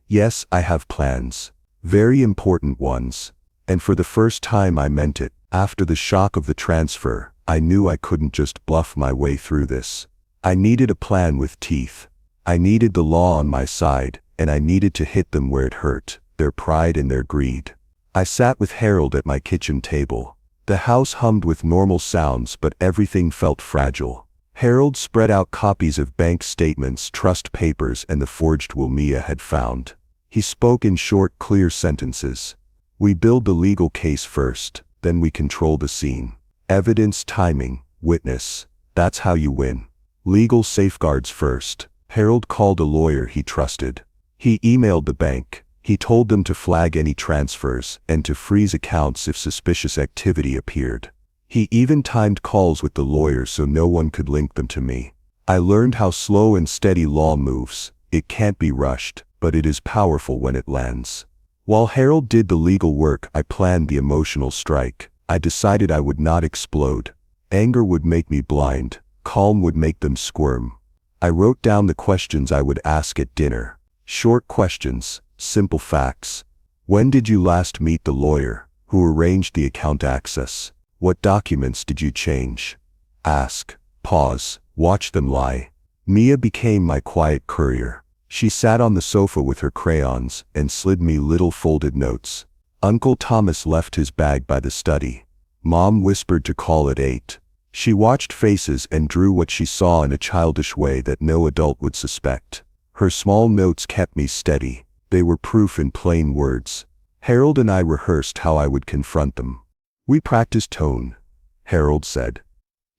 "Yes, I have plans. Very important ones." And for the first time I meant it. After the shock of the transfer, I knew I couldn't just bluff my way through this. I needed a plan with teeth. I needed the law on my side, and I needed to hit them where it hurt, their pride and their greed. I sat with Harold at my kitchen table. The house hummed with normal sounds, but everything felt fragile. Harold spread out copies of bank statements, trust papers, and the forged will Mia had found. He spoke in short, clear sentences. "We build the legal case first, then we control the scene. Evidence, timing, witness. That's how you win. Legal safeguards first." Harold called a lawyer he trusted. He emailed the bank. He told them to flag any transfers and to freeze accounts if suspicious activity appeared. He even timed calls with the lawyer so no one could link them to me. I learned how slow and steady law moves. It can't be rushed, but it is powerful when it lands. While Harold did the legal work, I planned the emotional strike. I decided I would not explode. Anger would make me blind. Calm would make them squirm. I wrote down the questions I would ask at dinner. Short questions, simple facts. When did you last meet the lawyer who arranged the account access? What documents did you change? Ask, pause, watch them lie. Mia became my quiet courier. She sat on the sofa with her crayons and slid me little folded notes. Uncle Thomas left his bag by the study. Mom whispered to call at 8. She watched faces and drew what she saw in a childish way that no adult would suspect. Her small notes kept me steady. They were proof in plain words. Harold and I rehearsed how I would confront them. We practiced tone. Harold said,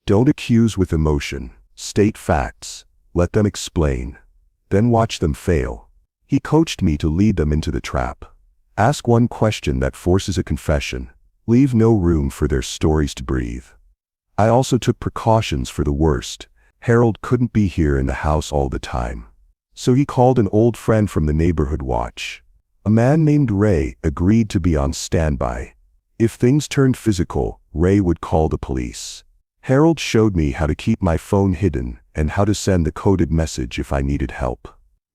"Don't accuse with emotion. State facts. Let them explain. Then watch them fail." He coached me to lead them into the trap. Ask one question that forces a confession. Leave no room for their stories to breathe. I also took precautions for the worst. Harold couldn't be here in the house all the time. So he called an old friend from the neighborhood watch. A man named Ray agreed to be on standby. If things turned physical, Ray would call the police. Harold showed me how to keep my phone hidden and how to send the coded message if I needed help.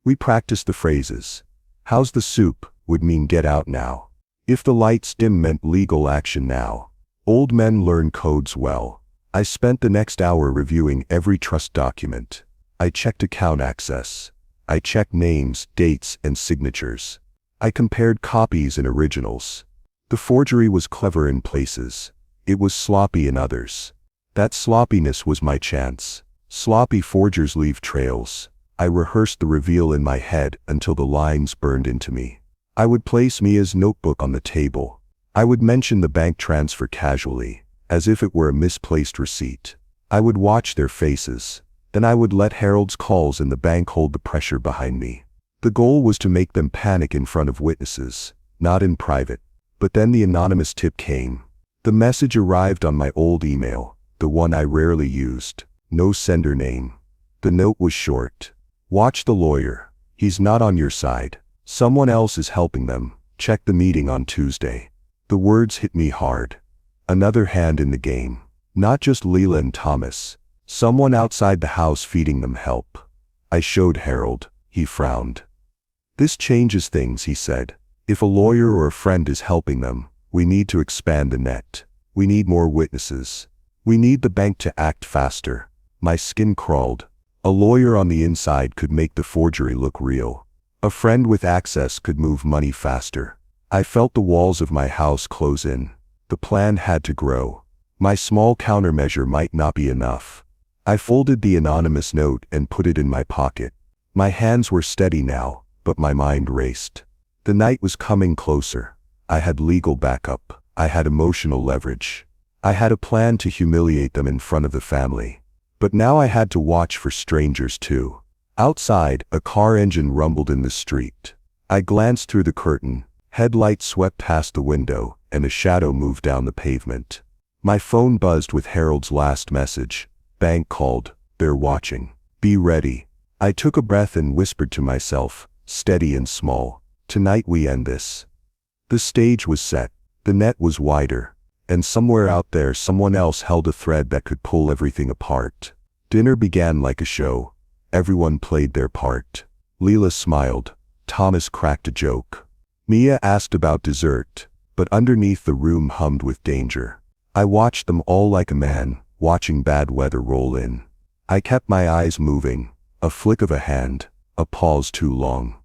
We practiced the phrases. "How's the soup?" would mean "get out now." "If the lights dim" meant legal action now. Old men learn codes well. I spent the next hour reviewing every trust document. I checked account access. I checked names, dates, and signatures. I compared copies and originals. The forgery was clever in places. It was sloppy in others. That sloppiness was my chance. Sloppy forgers leave trails. I rehearsed the reveal in my head until the lines burned into me. I would place Mia's notebook on the table. I would mention the bank transfer casually, as if it were a misplaced receipt. I would watch their faces. Then I would let Harold's calls in the bank hold the pressure behind me. The goal was to make them panic in front of witnesses, not in private. But then the anonymous tip came. The message arrived on my old email, the one I rarely used. No sender name. The note was short. "Watch the lawyer. He's not on your side. Someone else is helping them. Check the meeting on Tuesday." The words hit me hard. Another hand in the game. Not just Leila and Thomas. Someone outside the house feeding them help. I showed Harold. He frowned. "This changes things," he said. "If a lawyer or a friend is helping them, we need to expand the net. We need more witnesses. We need the bank to act faster." My skin crawled. A lawyer on the inside could make the forgery look real. A friend with access could move money faster. I felt the walls of my house close in. The plan had to grow. My small countermeasure might not be enough. I folded the anonymous note and put it in my pocket. My hands were steady now, but my mind raced. The night was coming closer. I had legal backup. I had emotional leverage. I had a plan to humiliate them in front of the family. But now I had to watch for strangers too. Outside, a car engine rumbled in the street. I glanced through the curtain. Headlights swept past the window, and a shadow moved down the pavement. My phone buzzed with Harold's last message. "Bank called. They're watching. Be ready." I took a breath and whispered to myself, steady and small, "Tonight we end this." The stage was set. The net was wider. And somewhere out there someone else held a thread that could pull everything apart. Dinner began like a show. Everyone played their part. Leila smiled. Thomas cracked a joke. Mia asked about dessert, but underneath the room hummed with danger. I watched them all like a man, watching bad weather roll in. I kept my eyes moving. A flick of a hand. A pause too long.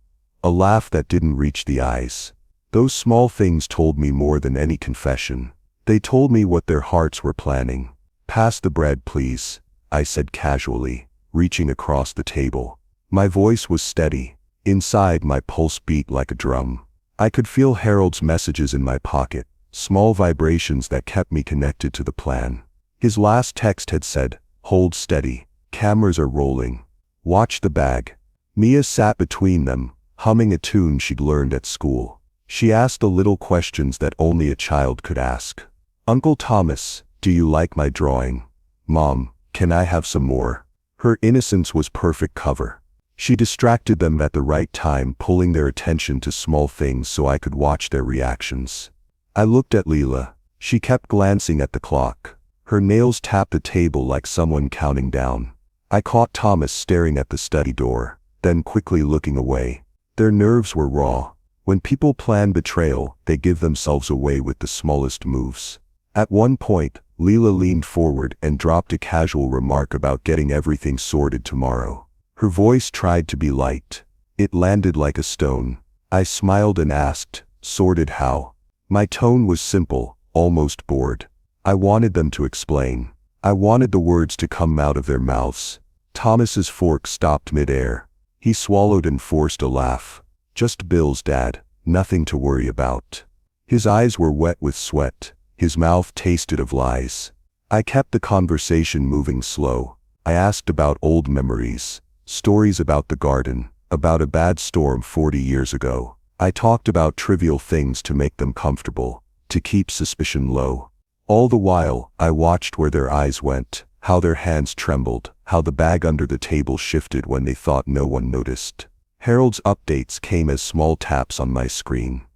A laugh that didn't reach the eyes. Those small things told me more than any confession. They told me what their hearts were planning. "Pass the bread, please," I said casually, reaching across the table. My voice was steady. Inside, my pulse beat like a drum. I could feel Harold's messages in my pocket, small vibrations that kept me connected to the plan. His last text had said, "Hold steady. Cameras are rolling. Watch the bag." Mia sat between them, humming a tune she'd learned at school. She asked the little questions that only a child could ask. "Uncle Thomas, do you like my drawing? Mom, can I have some more?" Her innocence was perfect cover. She distracted them at the right time, pulling their attention to small things so I could watch their reactions. I looked at Leila. She kept glancing at the clock. Her nails tapped the table like someone counting down. I caught Thomas staring at the study door, then quickly looking away. Their nerves were raw. When people plan betrayal, they give themselves away with the smallest moves. At one point, Leila leaned forward and dropped a casual remark about getting everything sorted tomorrow. Her voice tried to be light. It landed like a stone. I smiled and asked, "Sorted how?" My tone was simple, almost bored. I wanted them to explain. I wanted the words to come out of their mouths. Thomas's fork stopped midair. He swallowed and forced a laugh. Just bills, Dad. Nothing to worry about. His eyes were wet with sweat. His mouth tasted of lies. I kept the conversation moving slow. I asked about old memories, stories about the garden, about a bad storm 40 years ago. I talked about trivial things to make them comfortable, to keep suspicion low. All the while, I watched where their eyes went, how their hands trembled, how the bag under the table shifted when they thought no one noticed. Harold's updates came as small taps on my screen.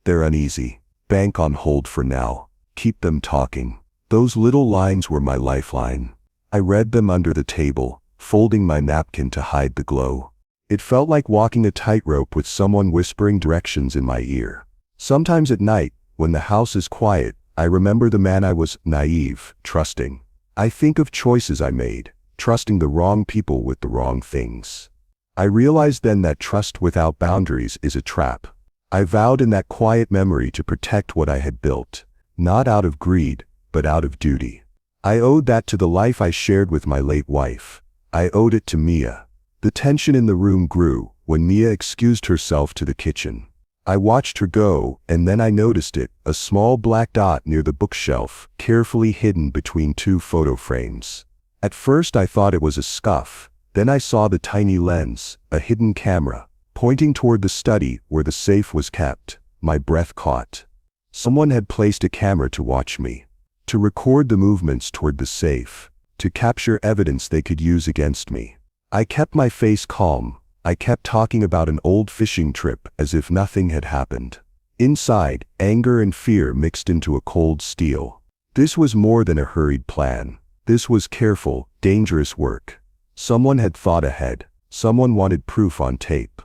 They're uneasy. Bank on hold for now. Keep them talking. Those little lines were my lifeline. I read them under the table, folding my napkin to hide the glow. It felt like walking a tightrope with someone whispering directions in my ear. Sometimes at night, when the house is quiet, I remember the man I was, naive, trusting. I think of choices I made, trusting the wrong people with the wrong things. I realized then that trust without boundaries is a trap. I vowed in that quiet memory to protect what I had built, not out of greed, but out of duty. I owed that to the life I shared with my late wife. I owed it to Mia. The tension in the room grew when Mia excused herself to the kitchen. I watched her go, and then I noticed it, a small black dot near the bookshelf, carefully hidden between two photo frames. At first I thought it was a scuff. Then I saw the tiny lens, a hidden camera, pointing toward the study where the safe was kept. My breath caught. Someone had placed a camera to watch me, to record the movements toward the safe, to capture evidence they could use against me. I kept my face calm. I kept talking about an old fishing trip as if nothing had happened. Inside, anger and fear mixed into a cold steel. This was more than a hurried plan. This was careful, dangerous work. Someone had thought ahead. Someone wanted proof on tape.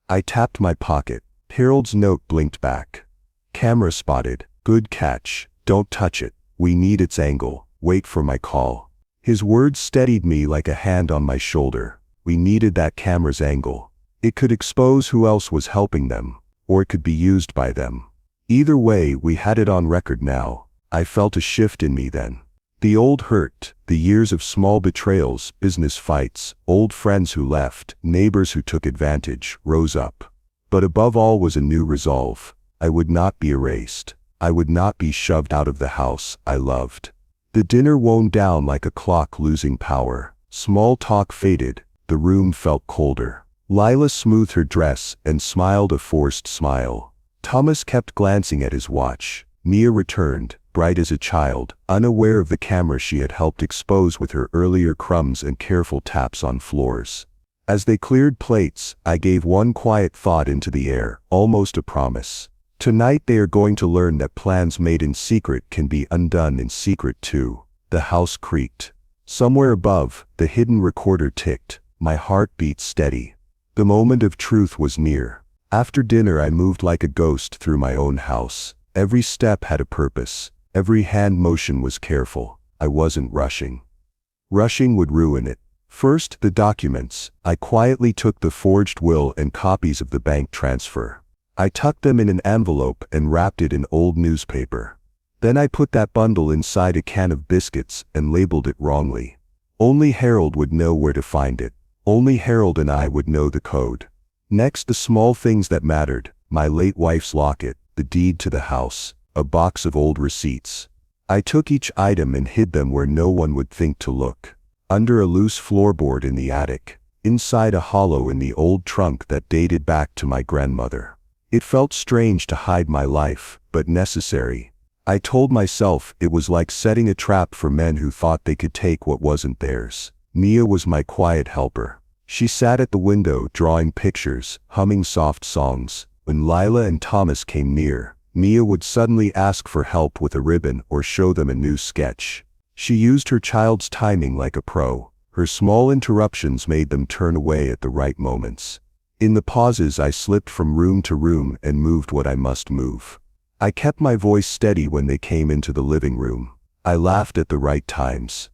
I tapped my pocket. Harold's note blinked back. Camera spotted. Good catch. Don't touch it. We need its angle. Wait for my call. His words steadied me like a hand on my shoulder. We needed that camera's angle. It could expose who else was helping them, or it could be used by them. Either way, we had it on record now. I felt a shift in me then. The old hurt, the years of small betrayals, business fights, old friends who left, neighbors who took advantage, rose up. But above all was a new resolve. I would not be erased. I would not be shoved out of the house I loved. The dinner wound down like a clock losing power. Small talk faded. The room felt colder. Lila smoothed her dress and smiled a forced smile. Thomas kept glancing at his watch. Mia returned, bright as a child, unaware of the camera she had helped expose with her earlier crumbs and careful taps on floors. As they cleared plates, I gave one quiet thought into the air, almost a promise. Tonight they are going to learn that plans made in secret can be undone in secret too. The house creaked. Somewhere above, the hidden recorder ticked. My heart beat steady. The moment of truth was near. After dinner I moved like a ghost through my own house. Every step had a purpose. Every hand motion was careful. I wasn't rushing. Rushing would ruin it. First, the documents. I quietly took the forged will and copies of the bank transfer. I tucked them in an envelope and wrapped it in old newspaper. Then I put that bundle inside a can of biscuits and labeled it wrongly. Only Harold would know where to find it. Only Harold and I would know the code. Next, the small things that mattered. My late wife's locket, the deed to the house, a box of old receipts. I took each item and hid them where no one would think to look. Under a loose floorboard in the attic. Inside a hollow in the old trunk that dated back to my grandmother. It felt strange to hide my life, but necessary. I told myself it was like setting a trap for men who thought they could take what wasn't theirs. Mia was my quiet helper. She sat at the window drawing pictures, humming soft songs. When Lila and Thomas came near, Mia would suddenly ask for help with a ribbon or show them a new sketch. She used her child's timing like a pro. Her small interruptions made them turn away at the right moments. In the pauses I slipped from room to room and moved what I must move. I kept my voice steady when they came into the living room. I laughed at the right times.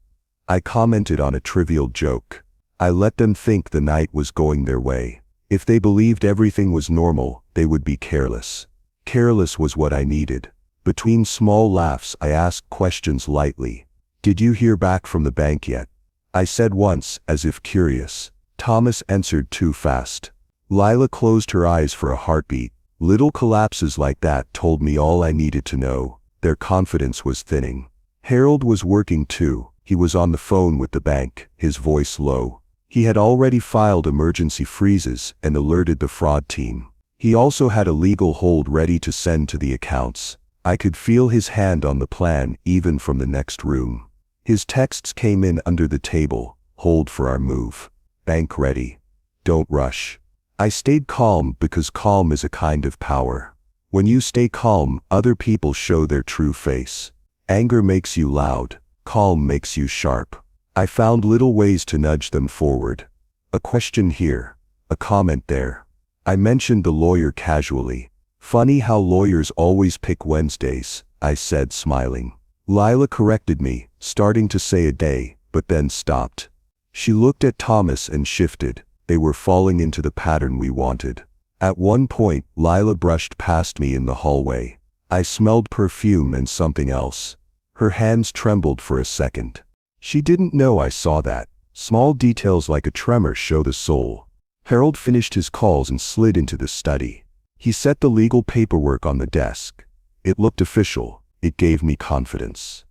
I commented on a trivial joke. I let them think the night was going their way. If they believed everything was normal, they would be careless. Careless was what I needed. Between small laughs I asked questions lightly. Did you hear back from the bank yet? I said once, as if curious. Thomas answered too fast. Lila closed her eyes for a heartbeat. Little collapses like that told me all I needed to know. Their confidence was thinning. Harold was working too. He was on the phone with the bank, his voice low. He had already filed emergency freezes and alerted the fraud team. He also had a legal hold ready to send to the accounts. I could feel his hand on the plan even from the next room. His texts came in under the table. Hold for our move. Bank ready. Don't rush. I stayed calm because calm is a kind of power. When you stay calm, other people show their true face. Anger makes you loud. Calm makes you sharp. I found little ways to nudge them forward. A question here. A comment there. I mentioned the lawyer casually. Funny how lawyers always pick Wednesdays, I said, smiling. Lila corrected me, starting to say a day, but then stopped. She looked at Thomas and shifted. They were falling into the pattern we wanted. At one point, Lila brushed past me in the hallway. I smelled perfume and something else. Her hands trembled for a second. She didn't know I saw that. Small details like a tremor show the soul. Harold finished his calls and slid into the study. He set the legal paperwork on the desk. It looked official. It gave me confidence.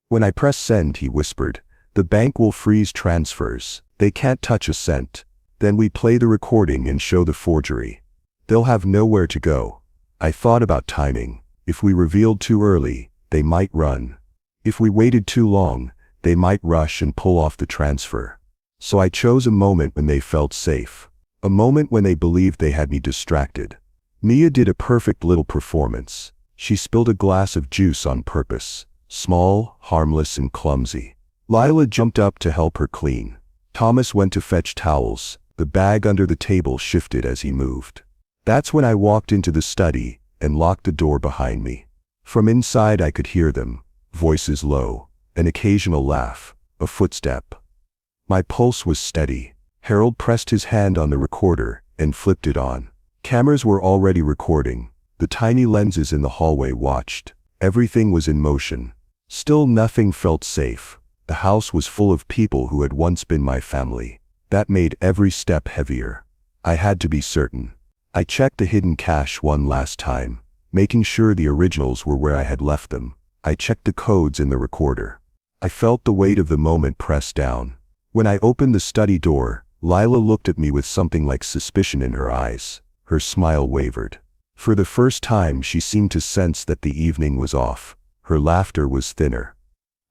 When I press send, he whispered, the bank will freeze transfers. They can't touch a cent. Then we play the recording and show the forgery. They'll have nowhere to go. I thought about timing. If we revealed too early, they might run. If we waited too long, they might rush and pull off the transfer. So I chose a moment when they felt safe. A moment when they believed they had me distracted. Mia did a perfect little performance. She spilled a glass of juice on purpose. Small, harmless, and clumsy. Lila jumped up to help her clean. Thomas went to fetch towels. The bag under the table shifted as he moved. That's when I walked into the study and locked the door behind me. From inside I could hear them, voices low, an occasional laugh, a footstep. My pulse was steady. Harold pressed his hand on the recorder and flipped it on. Cameras were already recording. The tiny lenses in the hallway watched. Everything was in motion. Still nothing felt safe. The house was full of people who had once been my family. That made every step heavier. I had to be certain. I checked the hidden cache one last time, making sure the originals were where I had left them. I checked the codes in the recorder. I felt the weight of the moment press down. When I opened the study door, Lila looked at me with something like suspicion in her eyes. Her smile wavered. For the first time, she seemed to sense that the evening was off. Her laughter was thinner.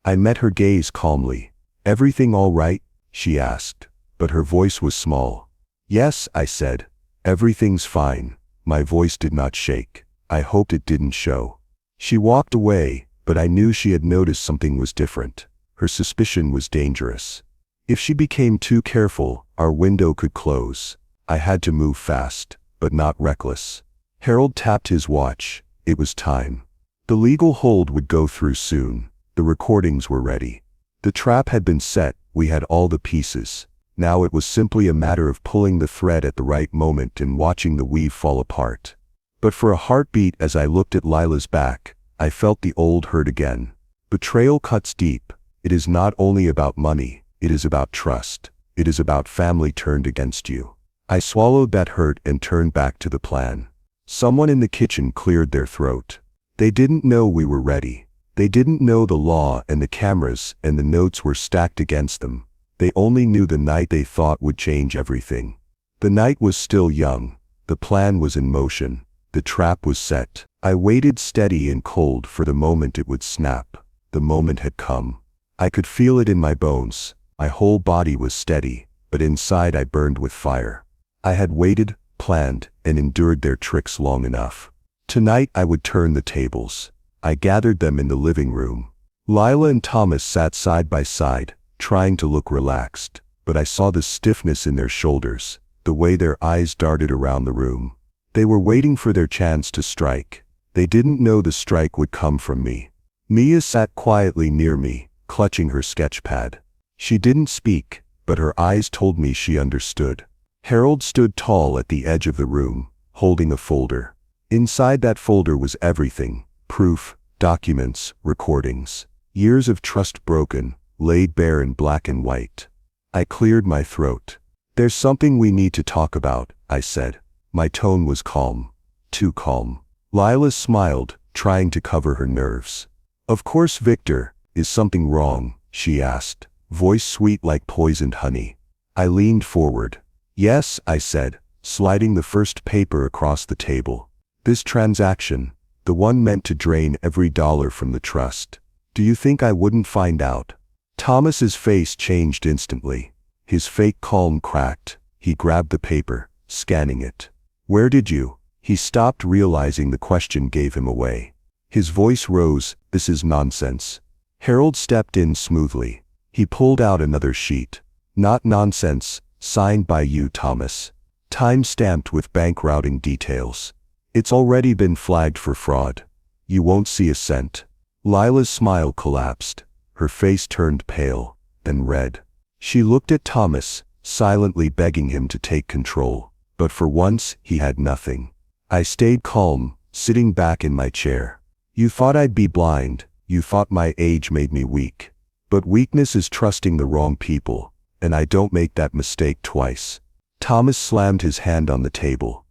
I met her gaze calmly. Everything all right? She asked. But her voice was small. Yes, I said. Everything's fine. My voice did not shake. I hoped it didn't show. She walked away, but I knew she had noticed something was different. Her suspicion was dangerous. If she became too careful, our window could close. I had to move fast, but not reckless. Harold tapped his watch. It was time. The legal hold would go through soon. The recordings were ready. The trap had been set. We had all the pieces. Now it was simply a matter of pulling the thread at the right moment and watching the weave fall apart. But for a heartbeat as I looked at Lila's back, I felt the old hurt again. Betrayal cuts deep. It is not only about money, it is about trust. It is about family turned against you. I swallowed that hurt and turned back to the plan. Someone in the kitchen cleared their throat. They didn't know we were ready. They didn't know the law and the cameras and the notes were stacked against them. They only knew the night they thought would change everything. The night was still young. The plan was in motion. The trap was set. I waited steady and cold for the moment it would snap. The moment had come. I could feel it in my bones. My whole body was steady, but inside I burned with fire. I had waited, planned, and endured their tricks long enough. Tonight I would turn the tables. I gathered them in the living room. Lila and Thomas sat side by side, trying to look relaxed, but I saw the stiffness in their shoulders, the way their eyes darted around the room. They were waiting for their chance to strike. They didn't know the strike would come from me. Mia sat quietly near me, clutching her sketch pad. She didn't speak, but her eyes told me she understood. Harold stood tall at the edge of the room, holding a folder. Inside that folder was everything: proof, documents, recordings. Years of trust broken, laid bare in black and white. I cleared my throat. There's something we need to talk about, I said. My tone was calm. Too calm. Lila smiled, trying to cover her nerves. Of course, Victor, is something wrong? She asked, voice sweet like poisoned honey. I leaned forward. Yes, I said, sliding the first paper across the table. This transaction, the one meant to drain every dollar from the trust. Do you think I wouldn't find out? Thomas's face changed instantly. His fake calm cracked. He grabbed the paper, scanning it. Where did you? He stopped, realizing the question gave him away. His voice rose. This is nonsense. Harold stepped in smoothly. He pulled out another sheet. Not nonsense, signed by you, Thomas. Time-stamped with bank routing details. It's already been flagged for fraud. You won't see a cent. Lila's smile collapsed. Her face turned pale, then red. She looked at Thomas, silently begging him to take control. But for once, he had nothing. I stayed calm, sitting back in my chair. You thought I'd be blind. You thought my age made me weak. But weakness is trusting the wrong people, and I don't make that mistake twice. Thomas slammed his hand on the table.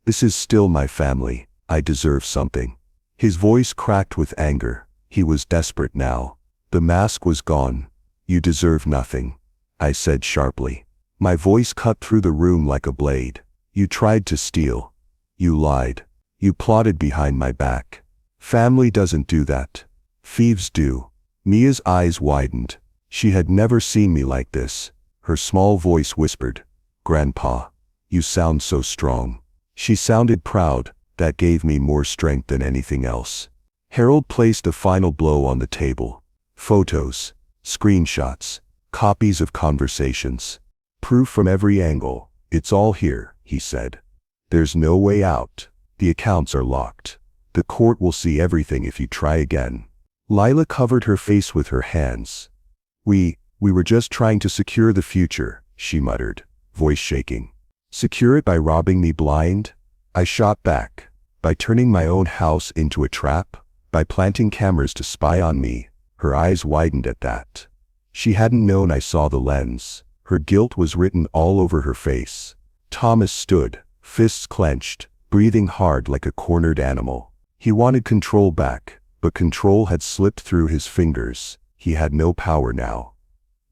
This is still my family. I deserve something. His voice cracked with anger. He was desperate now. The mask was gone. You deserve nothing, I said sharply. My voice cut through the room like a blade. You tried to steal. You lied. You plotted behind my back. Family doesn't do that. Thieves do. Mia's eyes widened. She had never seen me like this. Her small voice whispered, Grandpa, you sound so strong. She sounded proud. That gave me more strength than anything else. Harold placed the final blow on the table. Photos, screenshots, copies of conversations. Proof from every angle. It's all here, he said. There's no way out. The accounts are locked. The court will see everything if you try again. Lila covered her face with her hands. We were just trying to secure the future, she muttered, voice shaking. Secure it by robbing me blind? I shot back. By turning my own house into a trap? By planting cameras to spy on me? Her eyes widened at that. She hadn't known I saw the lens. Her guilt was written all over her face. Thomas stood, fists clenched, breathing hard like a cornered animal. He wanted control back, but control had slipped through his fingers. He had no power now.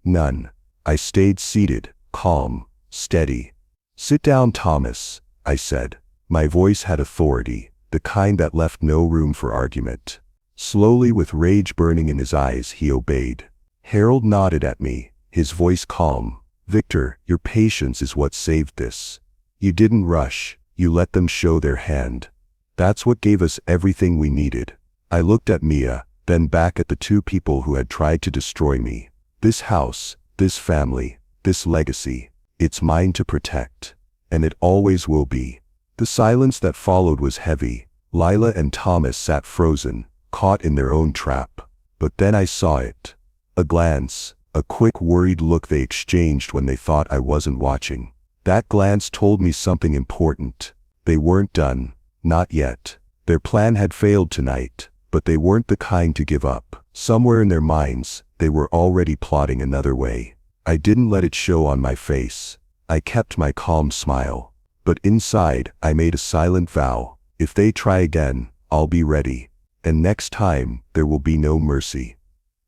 None. I stayed seated, calm, steady. Sit down, Thomas, I said. My voice had authority, the kind that left no room for argument. Slowly, with rage burning in his eyes, he obeyed. Harold nodded at me, his voice calm. Victor, your patience is what saved this. You didn't rush. You let them show their hand. That's what gave us everything we needed. I looked at Mia, then back at the two people who had tried to destroy me. This house, this family, this legacy, it's mine to protect. And it always will be. The silence that followed was heavy. Lila and Thomas sat frozen, caught in their own trap. But then I saw it. A glance, a quick worried look they exchanged when they thought I wasn't watching. That glance told me something important. They weren't done. Not yet. Their plan had failed tonight, but they weren't the kind to give up. Somewhere in their minds, they were already plotting another way. I didn't let it show on my face. I kept my calm smile. But inside, I made a silent vow. If they try again, I'll be ready. And next time, there will be no mercy.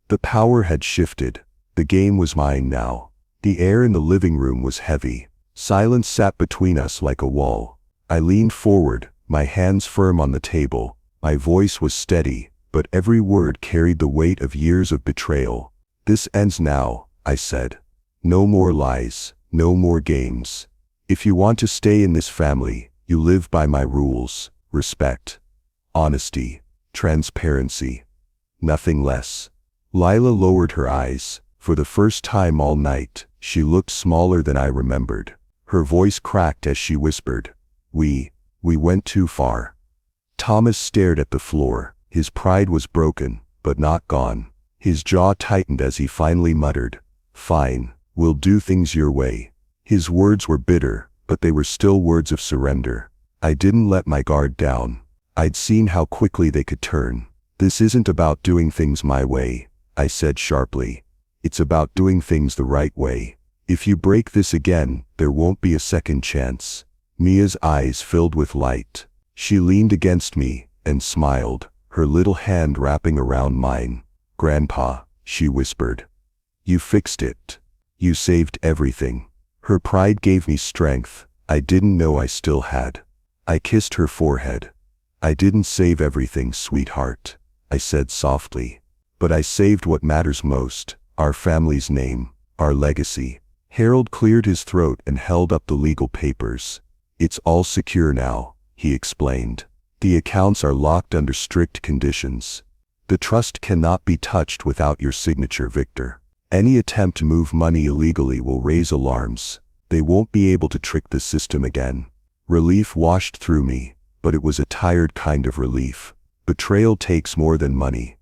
The power had shifted. The game was mine now. The air in the living room was heavy. Silence sat between us like a wall. I leaned forward, my hands firm on the table. My voice was steady, but every word carried the weight of years of betrayal. This ends now, I said. No more lies, no more games. If you want to stay in this family, you live by my rules. Respect, honesty, transparency. Nothing less. Lila lowered her eyes. For the first time all night, she looked smaller than I remembered. Her voice cracked as she whispered, We went too far. Thomas stared at the floor. His pride was broken, but not gone. His jaw tightened as he finally muttered, Fine, we'll do things your way. His words were bitter, but they were still words of surrender. I didn't let my guard down. I'd seen how quickly they could turn. This isn't about doing things my way, I said sharply. It's about doing things the right way. If you break this again, there won't be a second chance. Mia's eyes filled with light. She leaned against me and smiled, her little hand wrapping around mine. "Grandpa," she whispered. "You fixed it. You saved everything." Her pride gave me strength I didn't know I still had. I kissed her forehead. "I didn't save everything, sweetheart," I said softly. "But I saved what matters most, our family's name, our legacy." Harold cleared his throat and held up the legal papers. "It's all secure now," he explained. "The accounts are locked under strict conditions. The trust cannot be touched without your signature, Victor. Any attempt to move money illegally will raise alarms. They won't be able to trick the system again." Relief washed through me, but it was a tired kind of relief. Betrayal takes more than money.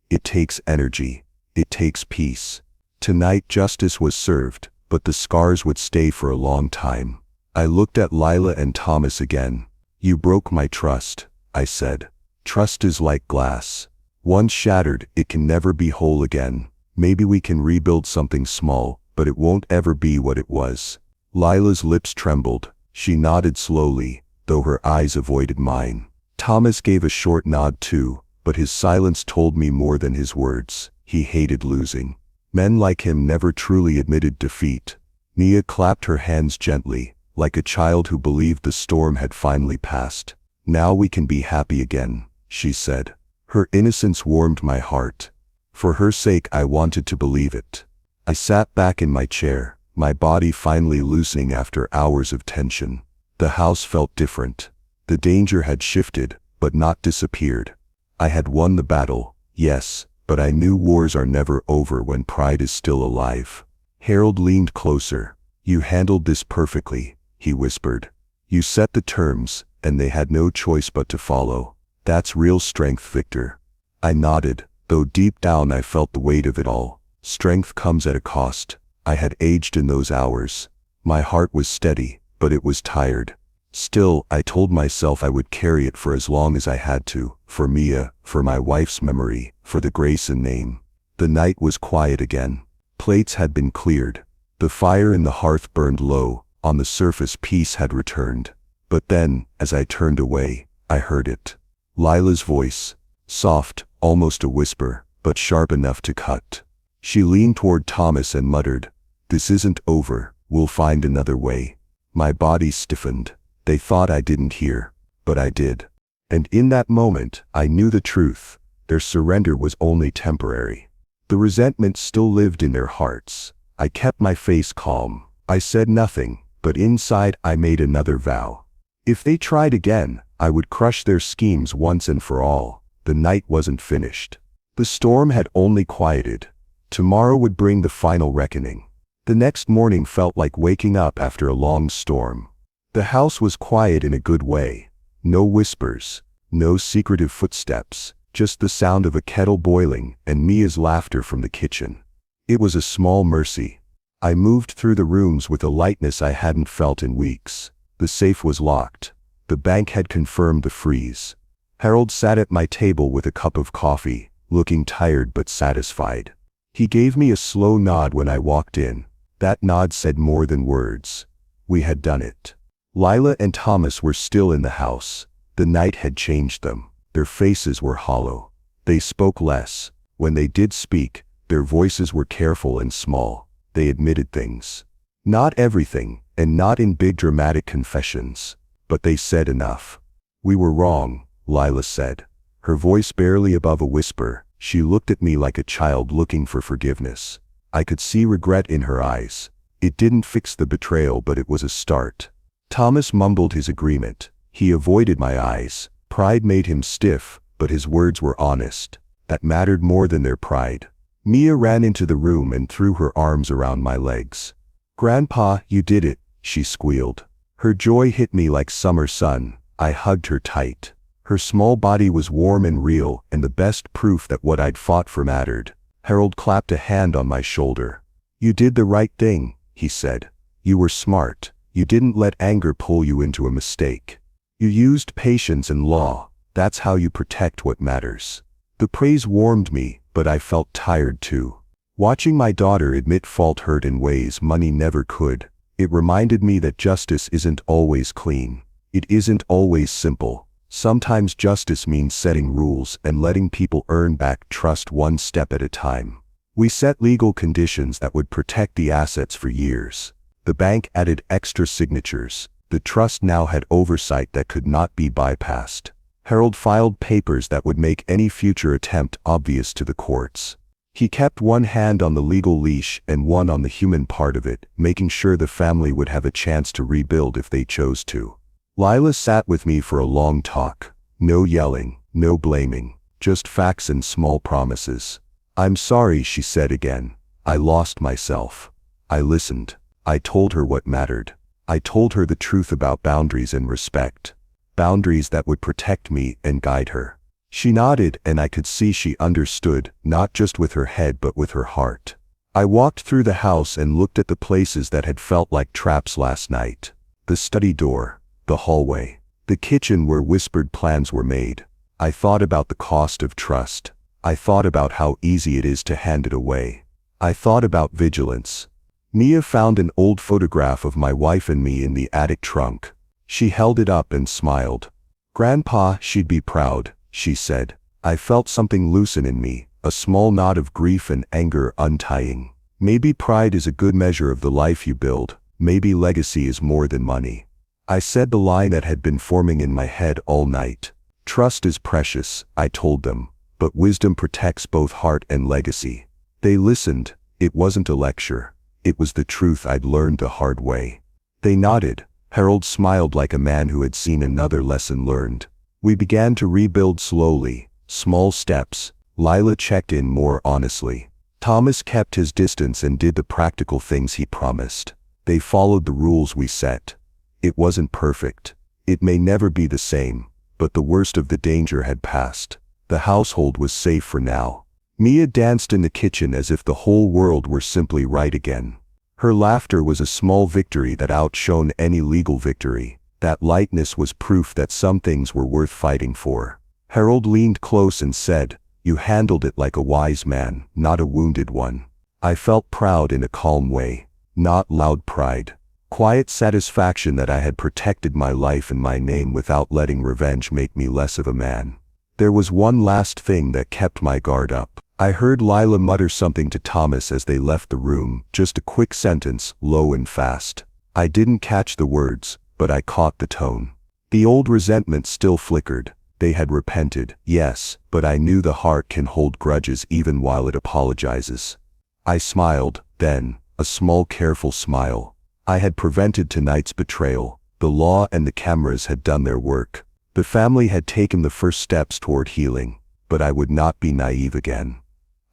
It takes energy. It takes peace. Tonight justice was served, but the scars would stay for a long time. I looked at Lila and Thomas again. "You broke my trust," I said. "Trust is like glass. Once shattered, it can never be whole again. Maybe we can rebuild something small, but it won't ever be what it was." Lila's lips trembled. She nodded slowly, though her eyes avoided mine. Thomas gave a short nod too, but his silence told me more than his words. He hated losing. Men like him never truly admitted defeat. Mia clapped her hands gently, like a child who believed the storm had finally passed. "Now we can be happy again," she said. Her innocence warmed my heart. For her sake I wanted to believe it. I sat back in my chair, my body finally loosening after hours of tension. The house felt different. The danger had shifted, but not disappeared. I had won the battle, yes, but I knew wars are never over when pride is still alive. Harold leaned closer. "You handled this perfectly," he whispered. "You set the terms, and they had no choice but to follow. That's real strength, Victor." I nodded, though deep down I felt the weight of it all. Strength comes at a cost. I had aged in those hours. My heart was steady, but it was tired. Still, I told myself I would carry it for as long as I had to, for Mia, for my wife's memory, for the Grayson name. The night was quiet again. Plates had been cleared. The fire in the hearth burned low. On the surface peace had returned. But then, as I turned away, I heard it. Lila's voice. Soft, almost a whisper, but sharp enough to cut. She leaned toward Thomas and muttered, "This isn't over, we'll find another way." My body stiffened. They thought I didn't hear, but I did. And in that moment, I knew the truth. Their surrender was only temporary. The resentment still lived in their hearts. I kept my face calm. I said nothing, but inside I made another vow. If they tried again, I would crush their schemes once and for all. The night wasn't finished. The storm had only quieted. Tomorrow would bring the final reckoning. The next morning felt like waking up after a long storm. The house was quiet in a good way. No whispers, no secretive footsteps, just the sound of a kettle boiling and Mia's laughter from the kitchen. It was a small mercy. I moved through the rooms with a lightness I hadn't felt in weeks. The safe was locked. The bank had confirmed the freeze. Harold sat at my table with a cup of coffee, looking tired but satisfied. He gave me a slow nod when I walked in. That nod said more than words. We had done it. Lila and Thomas were still in the house. The night had changed them. Their faces were hollow. They spoke less. When they did speak, their voices were careful and small. They admitted things. Not everything, and not in big dramatic confessions. But they said enough. "We were wrong," Lila said. Her voice barely above a whisper. She looked at me like a child looking for forgiveness. I could see regret in her eyes. It didn't fix the betrayal, but it was a start. Thomas mumbled his agreement. He avoided my eyes. Pride made him stiff, but his words were honest. That mattered more than their pride. Mia ran into the room and threw her arms around my legs. "Grandpa, you did it," she squealed. Her joy hit me like summer sun. I hugged her tight. Her small body was warm and real, and the best proof that what I'd fought for mattered. Harold clapped a hand on my shoulder. "You did the right thing," he said. "You were smart. You didn't let anger pull you into a mistake. You used patience and law. That's how you protect what matters." The praise warmed me, but I felt tired too. Watching my daughter admit fault hurt in ways money never could. It reminded me that justice isn't always clean. It isn't always simple. Sometimes justice means setting rules and letting people earn back trust one step at a time. We set legal conditions that would protect the assets for years. The bank added extra signatures. The trust now had oversight that could not be bypassed. Harold filed papers that would make any future attempt obvious to the courts. He kept one hand on the legal leash and one on the human part of it, making sure the family would have a chance to rebuild if they chose to. Lila sat with me for a long talk. No yelling, no blaming, just facts and small promises. "I'm sorry," she said again. "I lost myself." I listened. I told her what mattered. I told her the truth about boundaries and respect. Boundaries that would protect me and guide her. She nodded, and I could see she understood, not just with her head but with her heart. I walked through the house and looked at the places that had felt like traps last night. The study door, the hallway, the kitchen where whispered plans were made. I thought about the cost of trust. I thought about how easy it is to hand it away. I thought about vigilance. Mia found an old photograph of my wife and me in the attic trunk. She held it up and smiled. "Grandpa, she'd be proud," she said. I felt something loosen in me, a small knot of grief and anger untying. Maybe pride is a good measure of the life you build. Maybe legacy is more than money. I said the line that had been forming in my head all night. Trust is precious, I told them, but wisdom protects both heart and legacy. They listened. It wasn't a lecture. It was the truth I'd learned the hard way. They nodded. Harold smiled like a man who had seen another lesson learned. We began to rebuild slowly, small steps. Lila checked in more honestly. Thomas kept his distance and did the practical things he promised. They followed the rules we set. It wasn't perfect. It may never be the same, but the worst of the danger had passed. The household was safe for now. Mia danced in the kitchen as if the whole world were simply right again. Her laughter was a small victory that outshone any legal victory. That lightness was proof that some things were worth fighting for. Harold leaned close and said, "You handled it like a wise man, not a wounded one." I felt proud in a calm way, not loud pride. Quiet satisfaction that I had protected my life and my name without letting revenge make me less of a man. There was one last thing that kept my guard up. I heard Lila mutter something to Thomas as they left the room, just a quick sentence, low and fast. I didn't catch the words, but I caught the tone. The old resentment still flickered. They had repented, yes, but I knew the heart can hold grudges even while it apologizes. I smiled, then, a small careful smile. I had prevented tonight's betrayal. The law and the cameras had done their work. The family had taken the first steps toward healing, but I would not be naive again.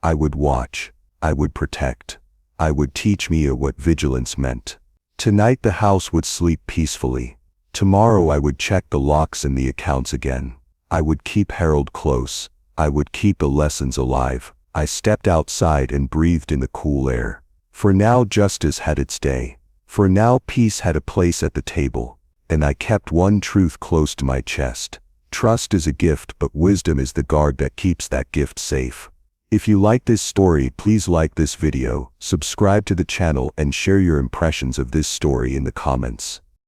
I would watch. I would protect. I would teach Mia what vigilance meant. Tonight the house would sleep peacefully. Tomorrow I would check the locks and the accounts again. I would keep Harold close. I would keep the lessons alive. I stepped outside and breathed in the cool air. For now justice had its day. For now peace had a place at the table. And I kept one truth close to my chest. Trust is a gift, but wisdom is the guard that keeps that gift safe. If you like this story, please like this video, subscribe to the channel and share your impressions of this story in the comments.